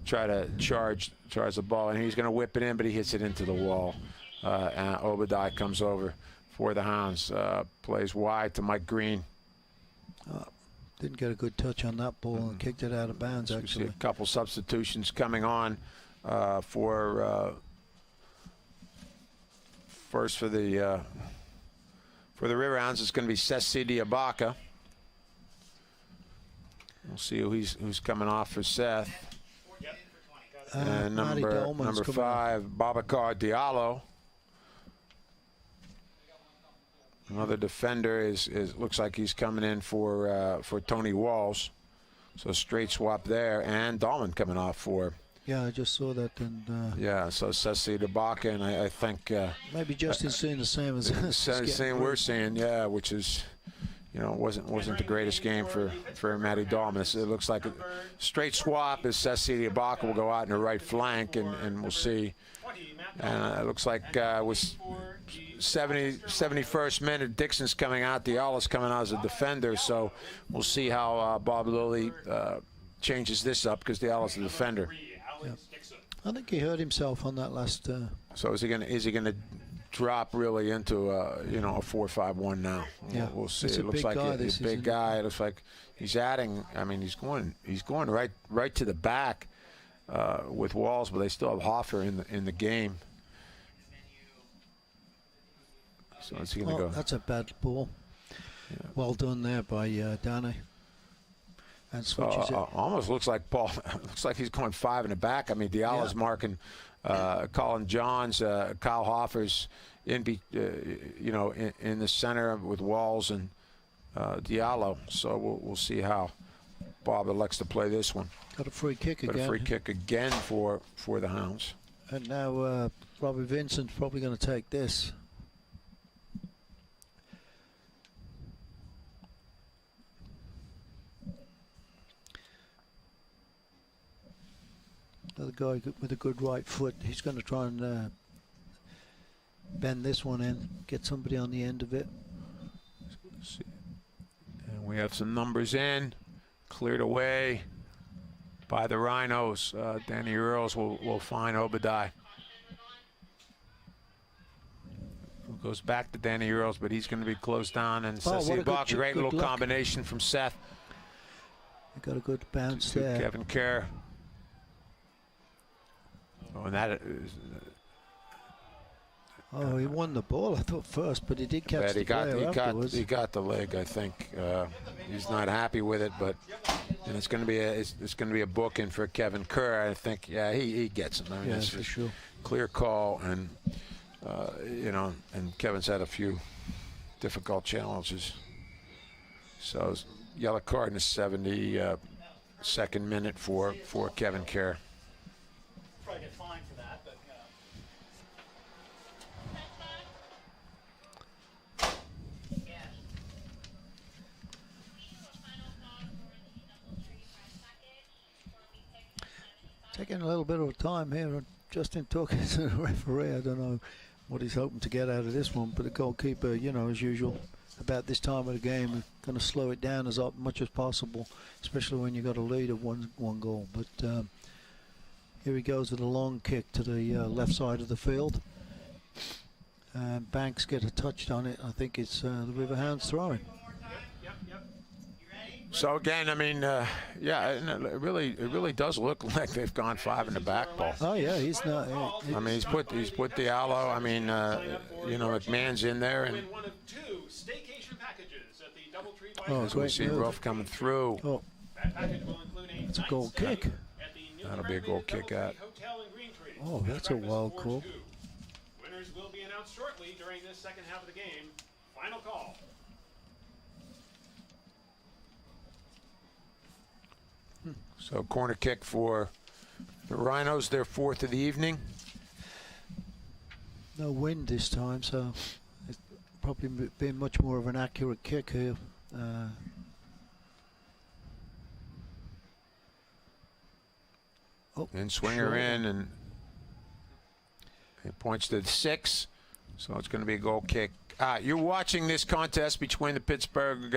try to charge the ball, and he's going to whip it in, but he hits it into the wall. And Obadiah comes over for the Hounds, plays wide to Mike Green. Didn't get a good touch on that ball and kicked it out of bounds, actually. We see a couple substitutions coming on first for the Riverhounds. It's going to be Sessi Diabaka. We'll see who's coming off for Seth. And number 5, Babacar Diallo. Another defender looks like he's coming in for Tony Walls. So straight swap there, and Dahlman coming off for. Yeah, I just saw that. And yeah, so Sessi Diabaka, and I think maybe Justin's seeing the same as same we're seeing, yeah, which is, you know, wasn't the greatest game for Matty Dahlman. It looks like a straight swap as Sessi Diabaka will go out in the right flank, and we'll see. And it looks like with 71st minute, Dixon's coming out, Diallo's coming out as a defender, so we'll see how Bob Lilly changes this up, because Diallo's a defender. Yeah. I think he hurt himself on that last. So is he gonna drop really into a 4-5-1 now? Yeah. We'll see. It looks like he's a big guy. It looks like he's adding. I mean, he's going right to the back with Walls, but they still have Hoffer in the game. So is he going to go? That's a bad ball. Yeah. Well done there by Danny. And switches it. Almost looks like Paul. Looks like he's going 5 in the back. I mean, Diallo's marking Colin Johns, Kyle Hoffer's in the center with Walls and Diallo. So we'll see how Bob elects to play this one. Got a free kick again. Got a free kick again for the Hounds. And now Robbie Vincent's probably going to take this. Another guy with a good right foot. He's going to try and bend this one in, get somebody on the end of it. Let's see. And we have some numbers in, cleared away by the Rhinos. Danny Earls will find Obadiah. Who goes back to Danny Earls, but he's going to be closed down. And Sessi Diabaka, great little combination from Seth. He got a good bounce there. Kevin Kerr. Oh, and that is, he won the ball, I thought, first, but he did catch the player afterwards. He got the leg, I think. He's not happy with it, but it's going to be a booking for Kevin Kerr. I think, yeah, he gets him. I mean, for sure. Clear call, and and Kevin's had a few difficult challenges. So Yellow card in the 72nd minute for Kevin Kerr. Probably get fined for that, but Taking a little bit of time here, just in talking to the referee. I don't know what he's hoping to get out of this one, but the goalkeeper, you know, as usual, about this time of the game, going to slow it down as much as possible, especially when you've got a lead of one goal. But here he goes with a long kick to the left side of the field. Banks get a touch on it. I think it's the Riverhounds throwing. So again, I mean, yeah, it really does look like they've gone 5 in the back ball. Oh yeah, he's not. I mean, he's put Diallo. I mean, you know, McMahon's in there, and as we see Rolf coming through. Oh, it's a goal kick. That'll be a goal kick at. Oh, that's a wild call. Winners will be announced shortly during this second half of the game. Final call. So corner kick for the Rhinos, their 4th of the evening. No wind this time, so it's probably been much more of an accurate kick here. And swinger in, and it points to the 6, so it's going to be a goal kick. You're watching this contest between the Pittsburgh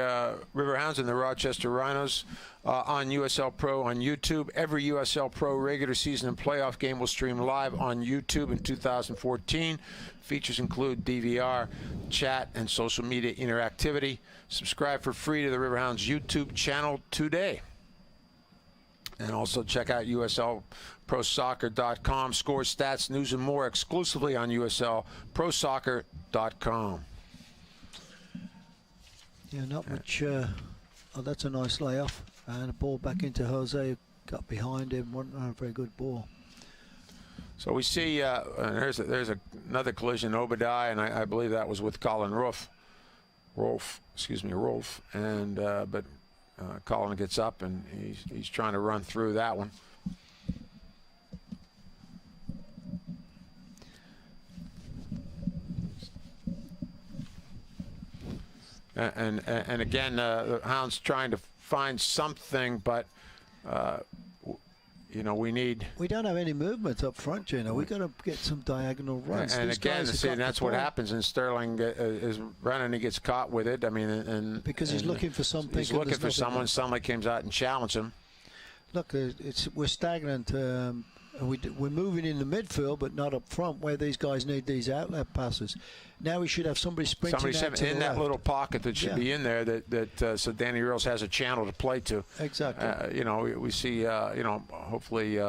Riverhounds and the Rochester Rhinos on USL Pro on YouTube. Every USL Pro regular season and playoff game will stream live on YouTube in 2014. Features include DVR, chat, and social media interactivity. Subscribe for free to the Riverhounds YouTube channel today. And also check out USLProSoccer.com. Scores, stats, news, and more exclusively on USLProSoccer.com. Yeah, not much. Oh, that's a nice layoff. And a ball back into Jose. Got behind him. Wasn't a very good ball. So we see there's another collision, Obadiah, and I believe that was with Colin Rolf. And but Colin gets up and he's trying to run through that one. And again, the Hounds trying to find something, but you know, we don't have any movement up front, you know. We got to get some diagonal runs. And again, that's what happens. And Sterling is running, he gets caught with it. I mean, and because he's looking for something. He's looking for someone. Somebody comes out and challenges him. Look, we're stagnant. We're moving in the midfield, but not up front, where these guys need these outlet passes. Now we should have somebody sprinting out to in the that left. little pocket that should be in there. So Danny Earls has a channel to play to. Exactly. You know, we see. You know, hopefully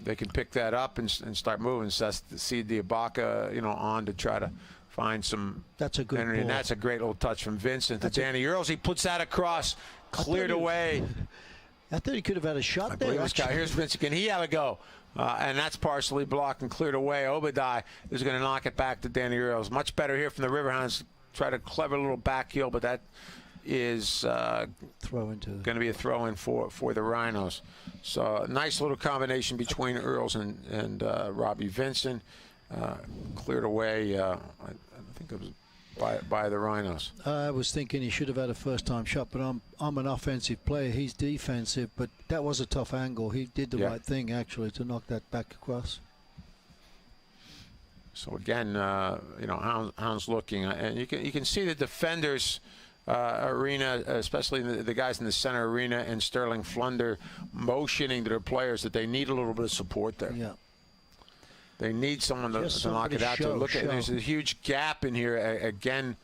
they can pick that up and start moving. So see Diabaka, you know, on to try to find some. That's a good ball. And that's a great little touch from Vincent to Danny Earls. He puts that across, cleared away. I thought he could have had a shot there. Here's Vincent. Can he have a go? And that's partially blocked and cleared away. Obadiah is going to knock it back to Danny Earls. Much better here from the Riverhounds. Try a clever little back heel, but that is going to be a throw-in for the Rhinos. So a nice little combination between Earls and Robbie Vincent. Cleared away, I think it was by the Rhinos. I was thinking he should have had a first-time shot, but I'm an offensive player. He's defensive, but that was a tough angle. He did the right thing, actually, to knock that back across. So again, you know, Hounds looking, and you can see the defenders arena, especially the guys in the center arena, and Sterling Flunder motioning to their players that they need a little bit of support there. Yeah. They need someone to knock it out. There's a huge gap in here again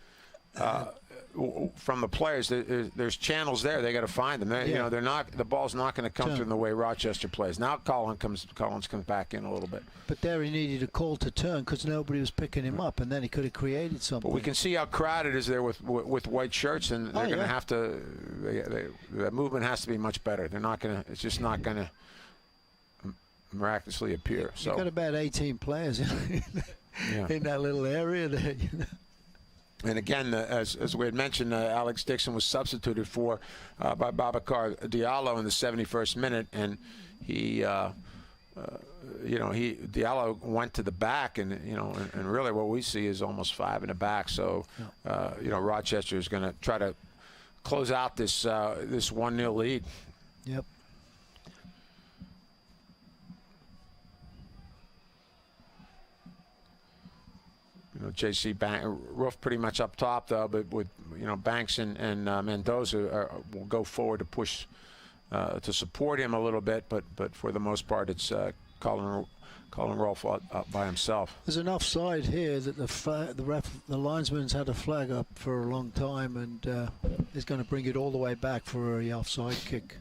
from the players. There's channels there. They got to find them. You know, they're not. The ball's not going to come through in the way Rochester plays. Now Collins comes back in a little bit. But there he needed a call to turn because nobody was picking him up, and then he could have created something. But we can see how crowded it is there with white shirts, and they're going to have to. The movement has to be much better. They're not going to. It's just not going to miraculously appear. So you've got about 18 players in that little area there. You know? And again, as we had mentioned, Alex Dixon was substituted for by Babacar Diallo in the 71st minute, and he, Diallo went to the back, and and really what we see is almost 5 in the back. So, Rochester is going to try to close out this 1-0 lead. Yep. JC Roof pretty much up top though, but with Banks and Mendoza will go forward to push to support him a little bit, but for the most part it's Colin Rolfe up by himself. There's an offside here that the linesman's had a flag up for a long time, and is going to bring it all the way back for a offside kick.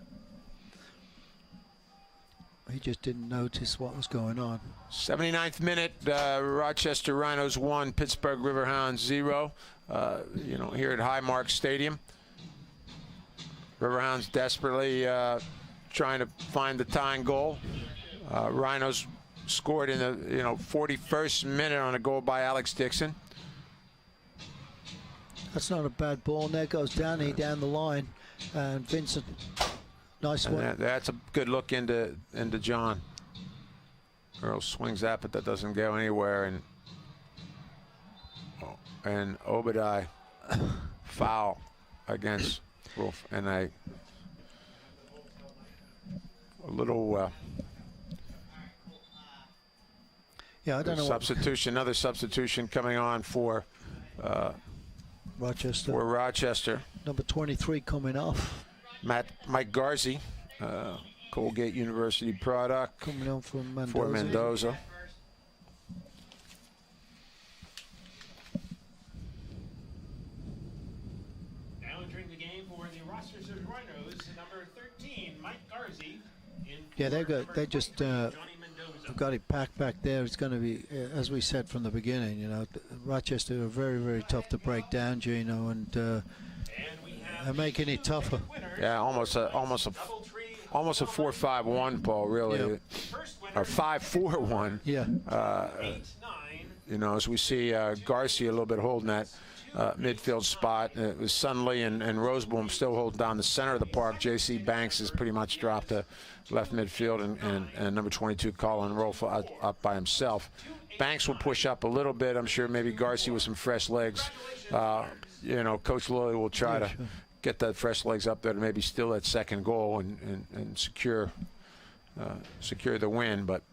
He just didn't notice what was going on. 79th minute, Rochester Rhinos 1, Pittsburgh Riverhounds 0. Here at Highmark Stadium. Riverhounds desperately trying to find the tying goal. Rhinos scored in the 41st minute on a goal by Alex Dixon. That's not a bad ball. And there goes Danny down the line, and Vincent. Nice one. That's a good look into John. Earl swings that, but that doesn't go anywhere. And Obadiah foul against Wolf, and a little I don't know. Substitution, another substitution coming on for Rochester. For Rochester. Number 23 coming off. Mike Garzi, Colgate University product. Coming on from Mendoza. For Mendoza. Now entering the game for the Rochester Rhinos, number 13, Mike Garzi. Yeah, they just got it packed back there. It's going to be, as we said from the beginning, Rochester are very, very tough to break down, Gino, and they're making it tougher. Yeah, almost a 4-5-1, Paul, really. Yeah. Or 5-4-1. Yeah. As we see Garcia a little bit holding that midfield spot. It was Sunley and Roseboom still holding down the center of the park. J.C. Banks has pretty much dropped to left midfield, and number 22, Colin Rolfe, up by himself. Banks will push up a little bit. I'm sure maybe Garcia with some fresh legs. Coach Lilly will try to get that fresh legs up there to maybe steal that second goal and secure the win. But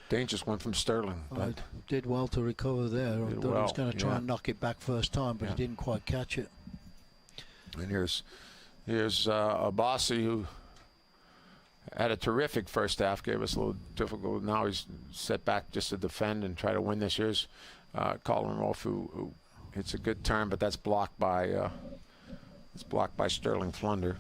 dangerous one from Sterling. But did well to recover there. I thought he was going to try and knock it back first time, but he didn't quite catch it. And here's Abassi, who had a terrific first half, gave us a little difficult. Now he's set back just to defend and try to win this. Here's Colin Rolfe, who hits a good turn, but that's blocked by Sterling Flunder.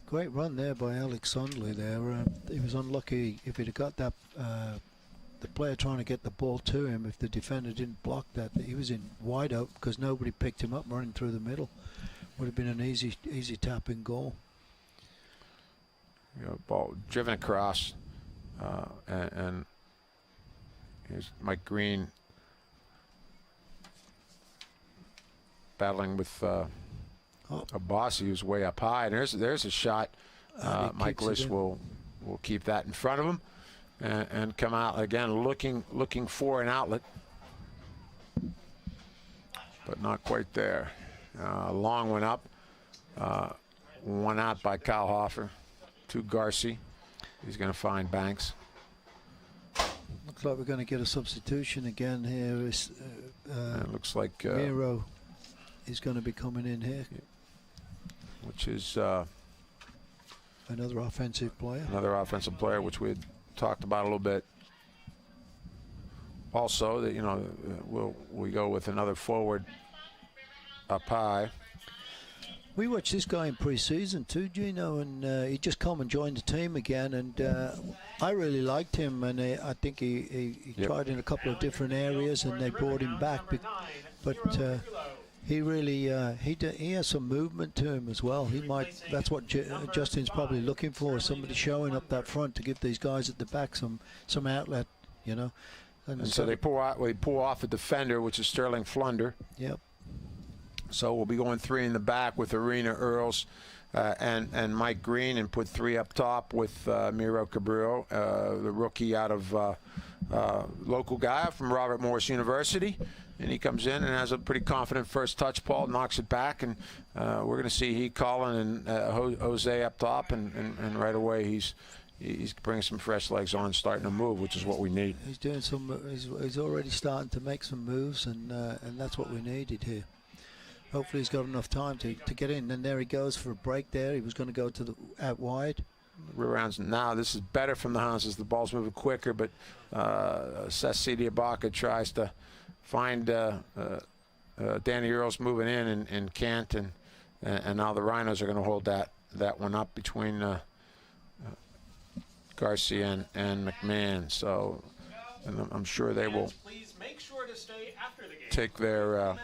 Great run there by Alex Sunley there. He was unlucky. If he'd have got that, the player trying to get the ball to him, if the defender didn't block that, he was in wide out because nobody picked him up running through the middle. Would have been an easy tapping goal. Ball driven across, and here's Mike Green battling with Abassi, who's way up high. And there's a shot. Mike Lish will keep that in front of him and come out again looking for an outlet, but not quite there. Long one up, one out by Kyle Hoffer to Garcia. He's going to find Banks. Looks like we're going to get a substitution again here. It looks like Miro is going to be coming in here, which is another offensive player. Another offensive player, which we had talked about a little bit. Also, that we go with another forward up high. We watched this guy in pre-season too, Gino, and he just come and joined the team again, and I really liked him, and I think he tried in a couple of different areas, and they brought him back. But He really he has some movement to him as well. He might. That's what Justin's probably looking for. Somebody showing up that front to give these guys at the back some outlet. You know. And so they pull off a defender, which is Sterling Flunder. Yep. So we'll be going 3 in the back with Arena Earls and Mike Green, and put 3 up top with Miro Cabrillo, the rookie out of local guy from Robert Morris University. And he comes in and has a pretty confident first touch. Paul knocks it back, and we're going to see Colin and Jose up top, and right away he's bringing some fresh legs on, starting to move, which is what we need. He's doing some. He's already starting to make some moves, and that's what we needed here. Hopefully he's got enough time to get in. And there he goes for a break there. He was going to go to the out wide. Rounds now. This is better from the Hounds as the ball's moving quicker, but Ceci Diabaka tries to find Danny Earls moving in and can't, and now the Rhinos are going to hold that one up between Garcia and McMahon. So, and I'm sure they will take their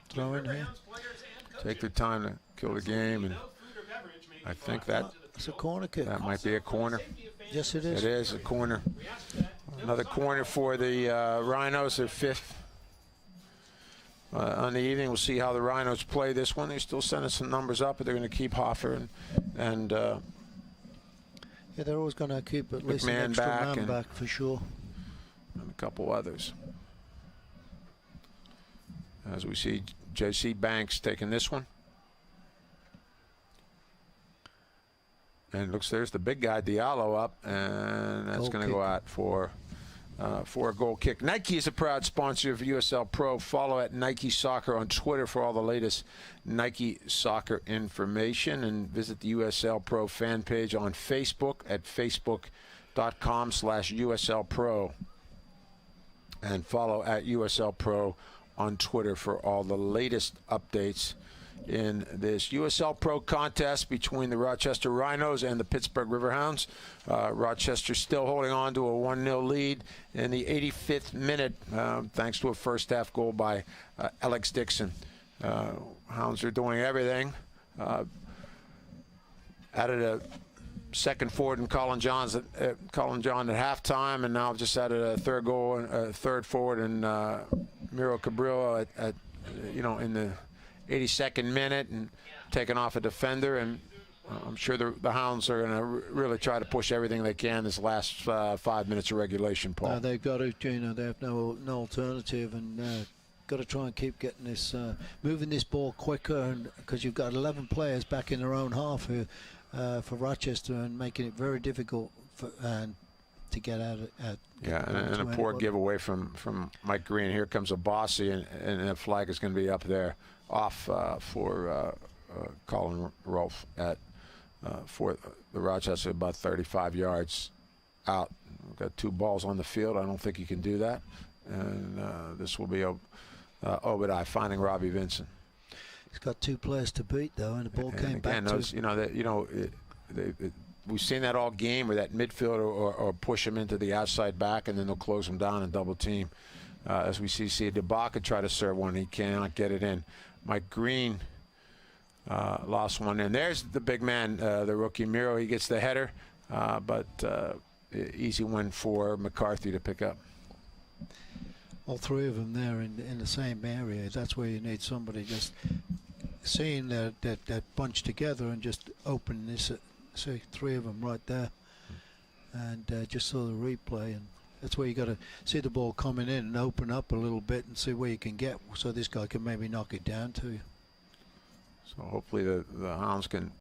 throw in here. Take their time to kill the game, and I think that's a corner kick. That might be a corner. Yes, it is. It is a corner. Another corner for the Rhinos, their 5th on the evening. We'll see how the Rhinos play this one. They're still sending some numbers up, but they're going to keep Hoffer and yeah, they're always going to keep at least an extra man back for sure. And a couple others. As we see J.C. Banks taking this one. And looks, there's the big guy, Diallo, up, and that's going to go out for a goal kick. Nike is a proud sponsor of USL Pro. Follow at Nike Soccer on Twitter for all the latest Nike Soccer information, and visit the USL Pro fan page on Facebook at facebook.com/USL Pro, and follow at USL Pro on Twitter for all the latest updates in this USL Pro contest between the Rochester Rhinos and the Pittsburgh Riverhounds. Rochester still holding on to a 1-0 lead in the 85th minute, thanks to a first-half goal by Alex Dixon. Hounds are doing everything. Added a second forward in Colin John at halftime, and now just added a third forward in Miro Cabrillo at in the 82nd minute, and taking off a defender. And I'm sure the Hounds are going to really try to push everything they can this last 5 minutes of regulation, Paul. They've got to, they have no alternative, and got to try and keep getting this, moving this ball quicker, and because you've got 11 players back in their own half who, for Rochester, and making it very difficult to get out of. And a poor giveaway from Mike Green. Here comes a Bossy, and the flag is going to be up there off for Colin Rolfe for the Rochester, about 35 yards out. We've got 2 balls on the field. I don't think you can do that. And this will be Obadiah finding Robbie Vincent. He's got 2 players to beat, though, and the ball came back to we've seen that all game, where that midfielder or push him into the outside back, and then they'll close him down and double team. As we see Dibaka try to serve one, he cannot get it in. Mike Green lost one, and there's the big man, the rookie Miro. He gets the header, but easy win for McCarthy to pick up. All 3 of them there in the same area. That's where you need somebody just seeing that bunch together and just open this. See 3 of them right there, and just saw the replay, and that's where you got to see the ball coming in and open up a little bit and see where you can get, so this guy can maybe knock it down to you. So hopefully the Hounds can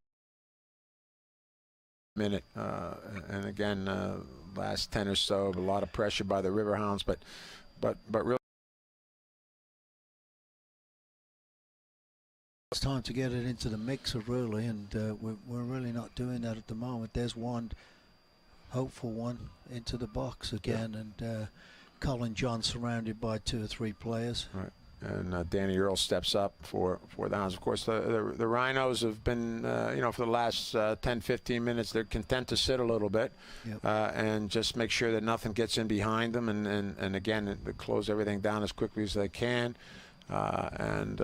minute, and again, last 10 or so, a lot of pressure by the Riverhounds, but really it's time to get it into the mixer, really, and we're really not doing that at the moment. There's one hopeful one into the box again, and Colin John surrounded by 2 or 3 players. Right. And Danny Earl steps up for the Hounds. Of course, the Rhinos have been, for the last 10, 15 minutes, they're content to sit a little bit, and just make sure that nothing gets in behind them, and again, close everything down as quickly as they can. and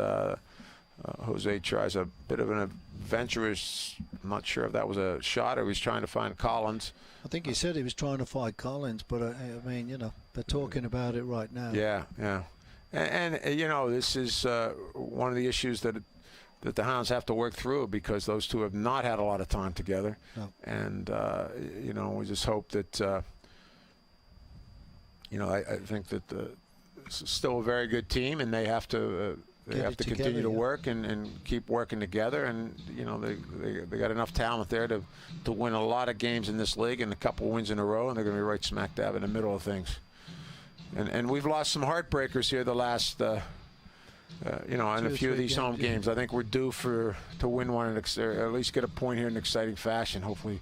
Jose tries a bit of an adventurous. I'm not sure if that was a shot or he was trying to find Collins. I think he said he was trying to find Collins, but I mean, you know, they're talking about it right now. Yeah, yeah, and you know, this is one of the issues that the Hounds have to work through, because those two have not had a lot of time together. No. And you know, we just hope that you know, I think that it's still a very good team, and they have to. They have to continue to work and keep working together, and you know, they got enough talent there to win a lot of games in this league, and a couple wins in a row, and they're going to be right smack dab in the middle of things. And we've lost some heartbreakers here the last you know, in a few of these home games. I think we're due to win one, or at least get a point here in exciting fashion. Hopefully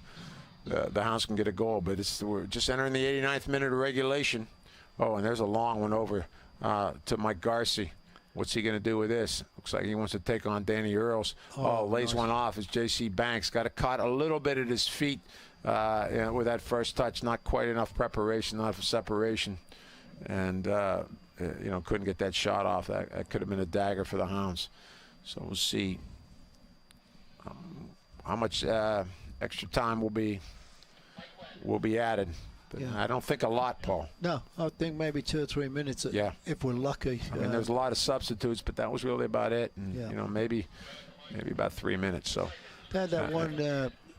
the Hounds can get a goal, but we're just entering the 89th minute of regulation. Oh, and there's a long one over to Mike Garcia. What's he going to do with this? Looks like he wants to take on Danny Earls. Lays one off as J.C. Banks got caught a little bit at his feet you know, with that first touch. Not quite enough preparation, not enough separation. And, you know, couldn't get that shot off. That could have been a dagger for the Hounds. So we'll see how much extra time will be added. But I don't think a lot, Paul. No, I think maybe 2 or 3 minutes. Yeah, if we're lucky. I mean, there's a lot of substitutes, but that was really about it. And you know, maybe about 3 minutes. So they had that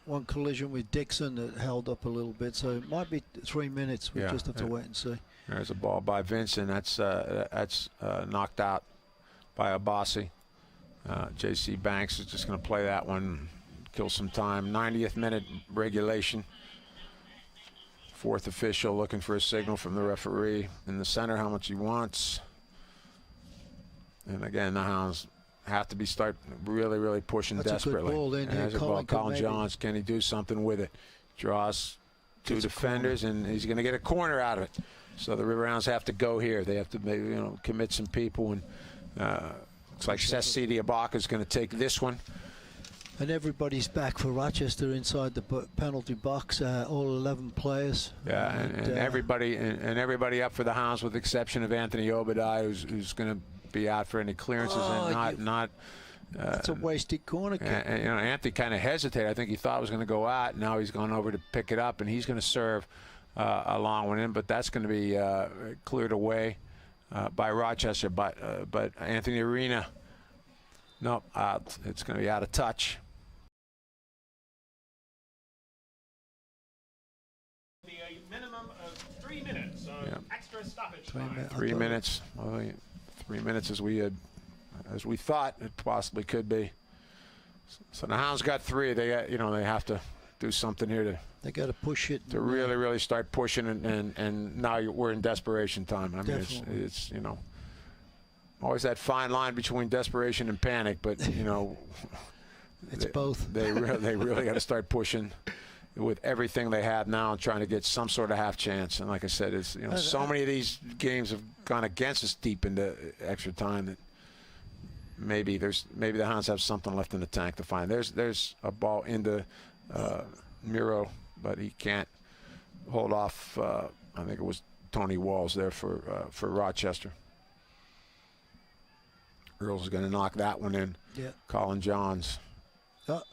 one collision with Dixon that held up a little bit. So it might be 3 minutes. We just have to wait and see. There's a ball by Vincent. That's knocked out by Abassi. J.C. Banks is just going to play that one, kill some time. 90th minute regulation. Fourth official looking for a signal from the referee in the center, how much he wants. And again, the Hounds have to start really pushing desperately. A good ball in here. There's a ball. Colin Johns, can he do something with it? Draws two defenders, and he's going to get a corner out of it. So the River Hounds have to go here. They have to maybe, you know, commit some people, and looks like Sessi Diabaka is going to take this one. And everybody's back for Rochester inside the penalty box. All 11 players. Yeah, and everybody up for the Hounds, with the exception of Anthony Obadiah, who's going to be out for any clearances and not. That's a wasted corner kick. And you know, Anthony kind of hesitated. I think he thought it was going to go out. Now he's gone over to pick it up, and he's going to serve a long one in. But that's going to be cleared away by Rochester. But Anthony Arena, nope, it's going to be out of touch. A minimum of 3 minutes of extra stoppage time. 3 minutes. Well, 3 minutes as we thought it possibly could be. So the Hounds got 3. They got, you know, they have to do something here they got to push it to really start pushing, and now we're in desperation time. I mean, it's you know, always that fine line between desperation and panic, but you know, it's both. They really got to start pushing with everything they have now and trying to get some sort of half chance. And like I said, it's, you know, so many of these games have gone against us deep into extra time that maybe the Hounds have something left in the tank to find. There's a ball into Miro, but he can't hold off. I think it was Tony Walls there for Rochester. Earls is going to knock that one in. Yeah. Colin Johns.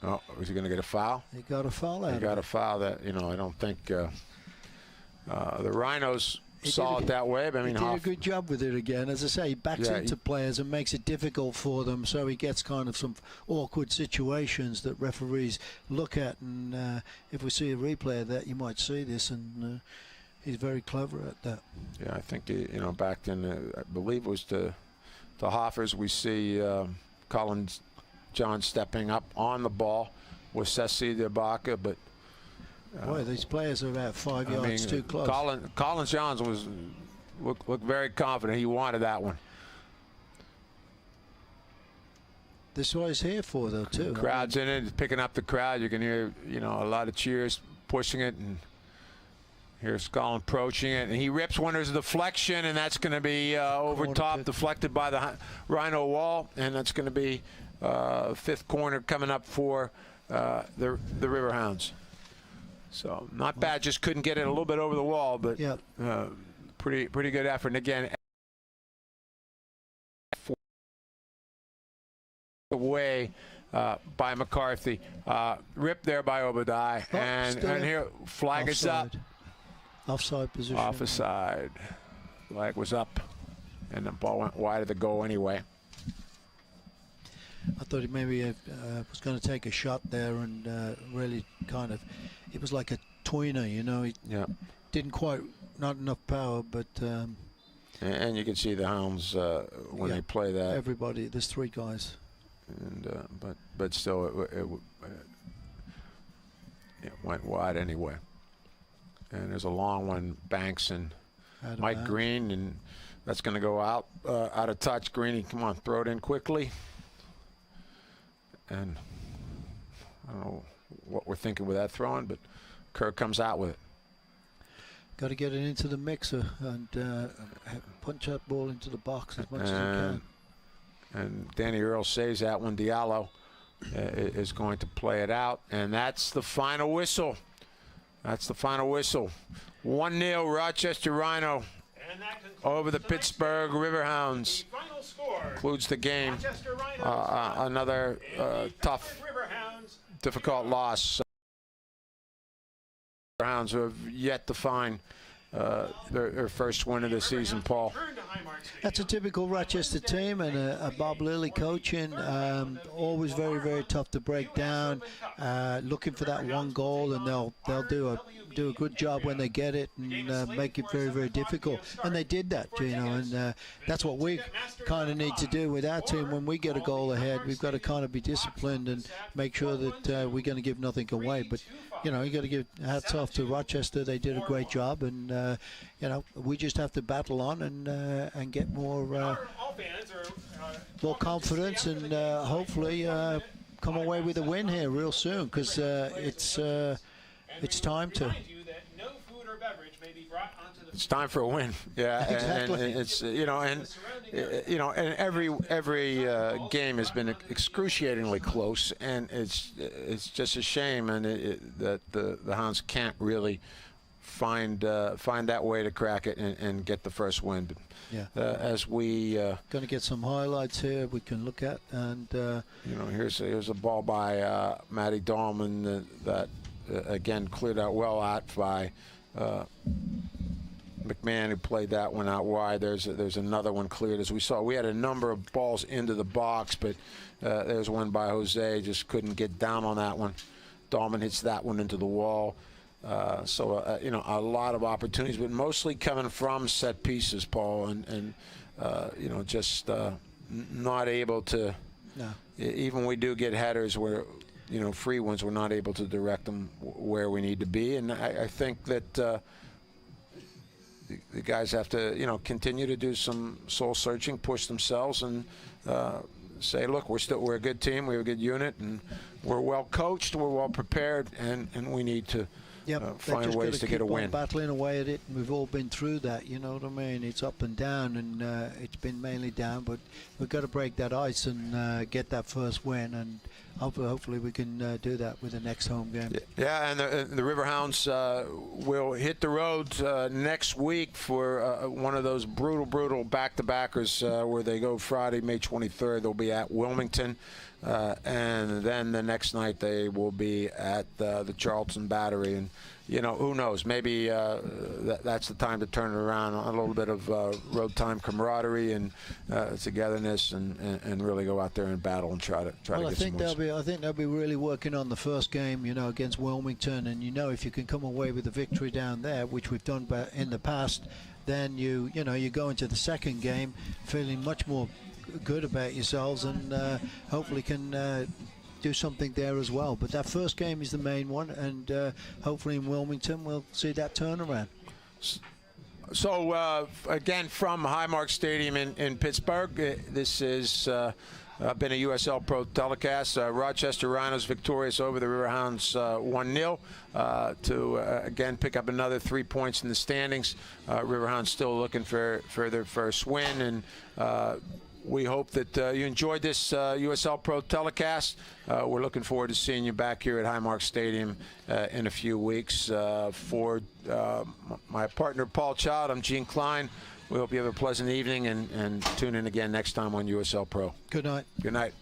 Oh, is he going to get a foul? He got a foul out. He got a foul that, you know, I don't think the Rhinos saw it that way. But I mean, he did a good job with it again. As I say, he backs into players and makes it difficult for them, so he gets kind of some awkward situations that referees look at. And if we see a replay of that, you might see this, and he's very clever at that. Yeah, I think, you know, back in, I believe it was to Hoffers, we see Colin John stepping up on the ball with Sessi Diabaka, but boy, these players are about 5 yards too close. Colin Johns looked very confident. He wanted that one. This is what he's here for, though, too. The crowd's in it, picking up the crowd. You can hear, you know, a lot of cheers pushing it, and here's Colin approaching it, and he rips one. There's a deflection, and that's going to be over top, deflected by the Rhino wall, and that's going to be fifth corner coming up for the River Hounds. So not bad, just couldn't get it a little bit over the wall, but pretty good effort. And again, away by McCarthy. Ripped there by Obadiah. And here, flag is up. Offside position. Offside. Flag was up. And the ball went wide of the goal anyway. I thought he maybe was going to take a shot there and really kind of, it was like a tweener, you know. He didn't quite, not enough power, but. And you can see the Hounds when they play that. Everybody, there's 3 guys. And but still, it went wide anyway. And there's a long one, Banks and Mike Green, and that's going to go out of touch. Greeny, come on, throw it in quickly. And I don't know what we're thinking with that throwing, but Kirk comes out with it. Got to get it into the mixer and punch that ball into the box as much as you can. And Danny Earl saves that one. Diallo is going to play it out, and that's the final whistle. That's the final whistle. 1-0 Rochester Rhino over the Pittsburgh Riverhounds. Concludes the game. Another tough, difficult loss. Riverhounds who have yet to find their first win of the season, Paul. That's a typical Rochester team, and a Bob Lilly coaching. Always very, very tough to break down. Looking for that one goal, and they'll do a good job when they get it and make it very, very difficult. And they did that, you know. And that's what we kind of need to do with our team. When we get a goal ahead, we've got to kind of be disciplined and make sure that we're going to give nothing away. But you know, you got to give hats off to Rochester. They did a great job, and you know, we just have to battle on and get more confidence, and hopefully come away with a win here real soon, because it's time to. It's time for a win. Yeah, exactly. And it's and every game has been excruciatingly close, and it's just a shame, and that the Hounds can't really find that way to crack it and get the first win. Yeah. As we going to get some highlights here we can look at, and here's a ball by Matty Dahlman that again cleared out well out by McMahon, who played that one out wide. There's another one cleared. As we saw, we had a number of balls into the box, but there's one by Jose, just couldn't get down on that one. Dahlman hits that one into the wall. So a lot of opportunities, but mostly coming from set pieces, Paul, and just not able to. No. Even we do get headers where, free ones, we're not able to direct them where we need to be, and I think that the guys have to, continue to do some soul searching, push themselves, and say, look, we're a good team, we're a good unit, and we're well coached, we're well prepared, and we need to. Find ways to get a win. Battling away at it, and we've all been through that. You know what I mean? It's up and down, and it's been mainly down. But we've got to break that ice and get that first win, and hopefully we can do that with the next home game. Yeah, and the Riverhounds will hit the road next week for one of those brutal back-to-backers where they go Friday, May 23rd. They'll be at Wilmington. And then the next night they will be at the Charlton Battery, and who knows, maybe that's the time to turn it around, a little bit of road time camaraderie and togetherness, and really go out there and battle and try to get some wins. I think they'll be really working on the first game, against Wilmington, and if you can come away with a victory down there, which we've done in the past, then you go into the second game feeling much more good about yourselves, and hopefully can do something there as well. But that first game is the main one, and hopefully in Wilmington we'll see that turnaround. So again, from Highmark Stadium in Pittsburgh, this has been a USL Pro telecast. Rochester Rhinos victorious over the Riverhounds 1-0 to again pick up another 3 points in the standings. Riverhounds still looking for their first win, and we hope that you enjoyed this USL Pro telecast. We're looking forward to seeing you back here at Highmark Stadium in a few weeks. For my partner, Paul Child, I'm Gene Klein. We hope you have a pleasant evening, and tune in again next time on USL Pro. Good night. Good night.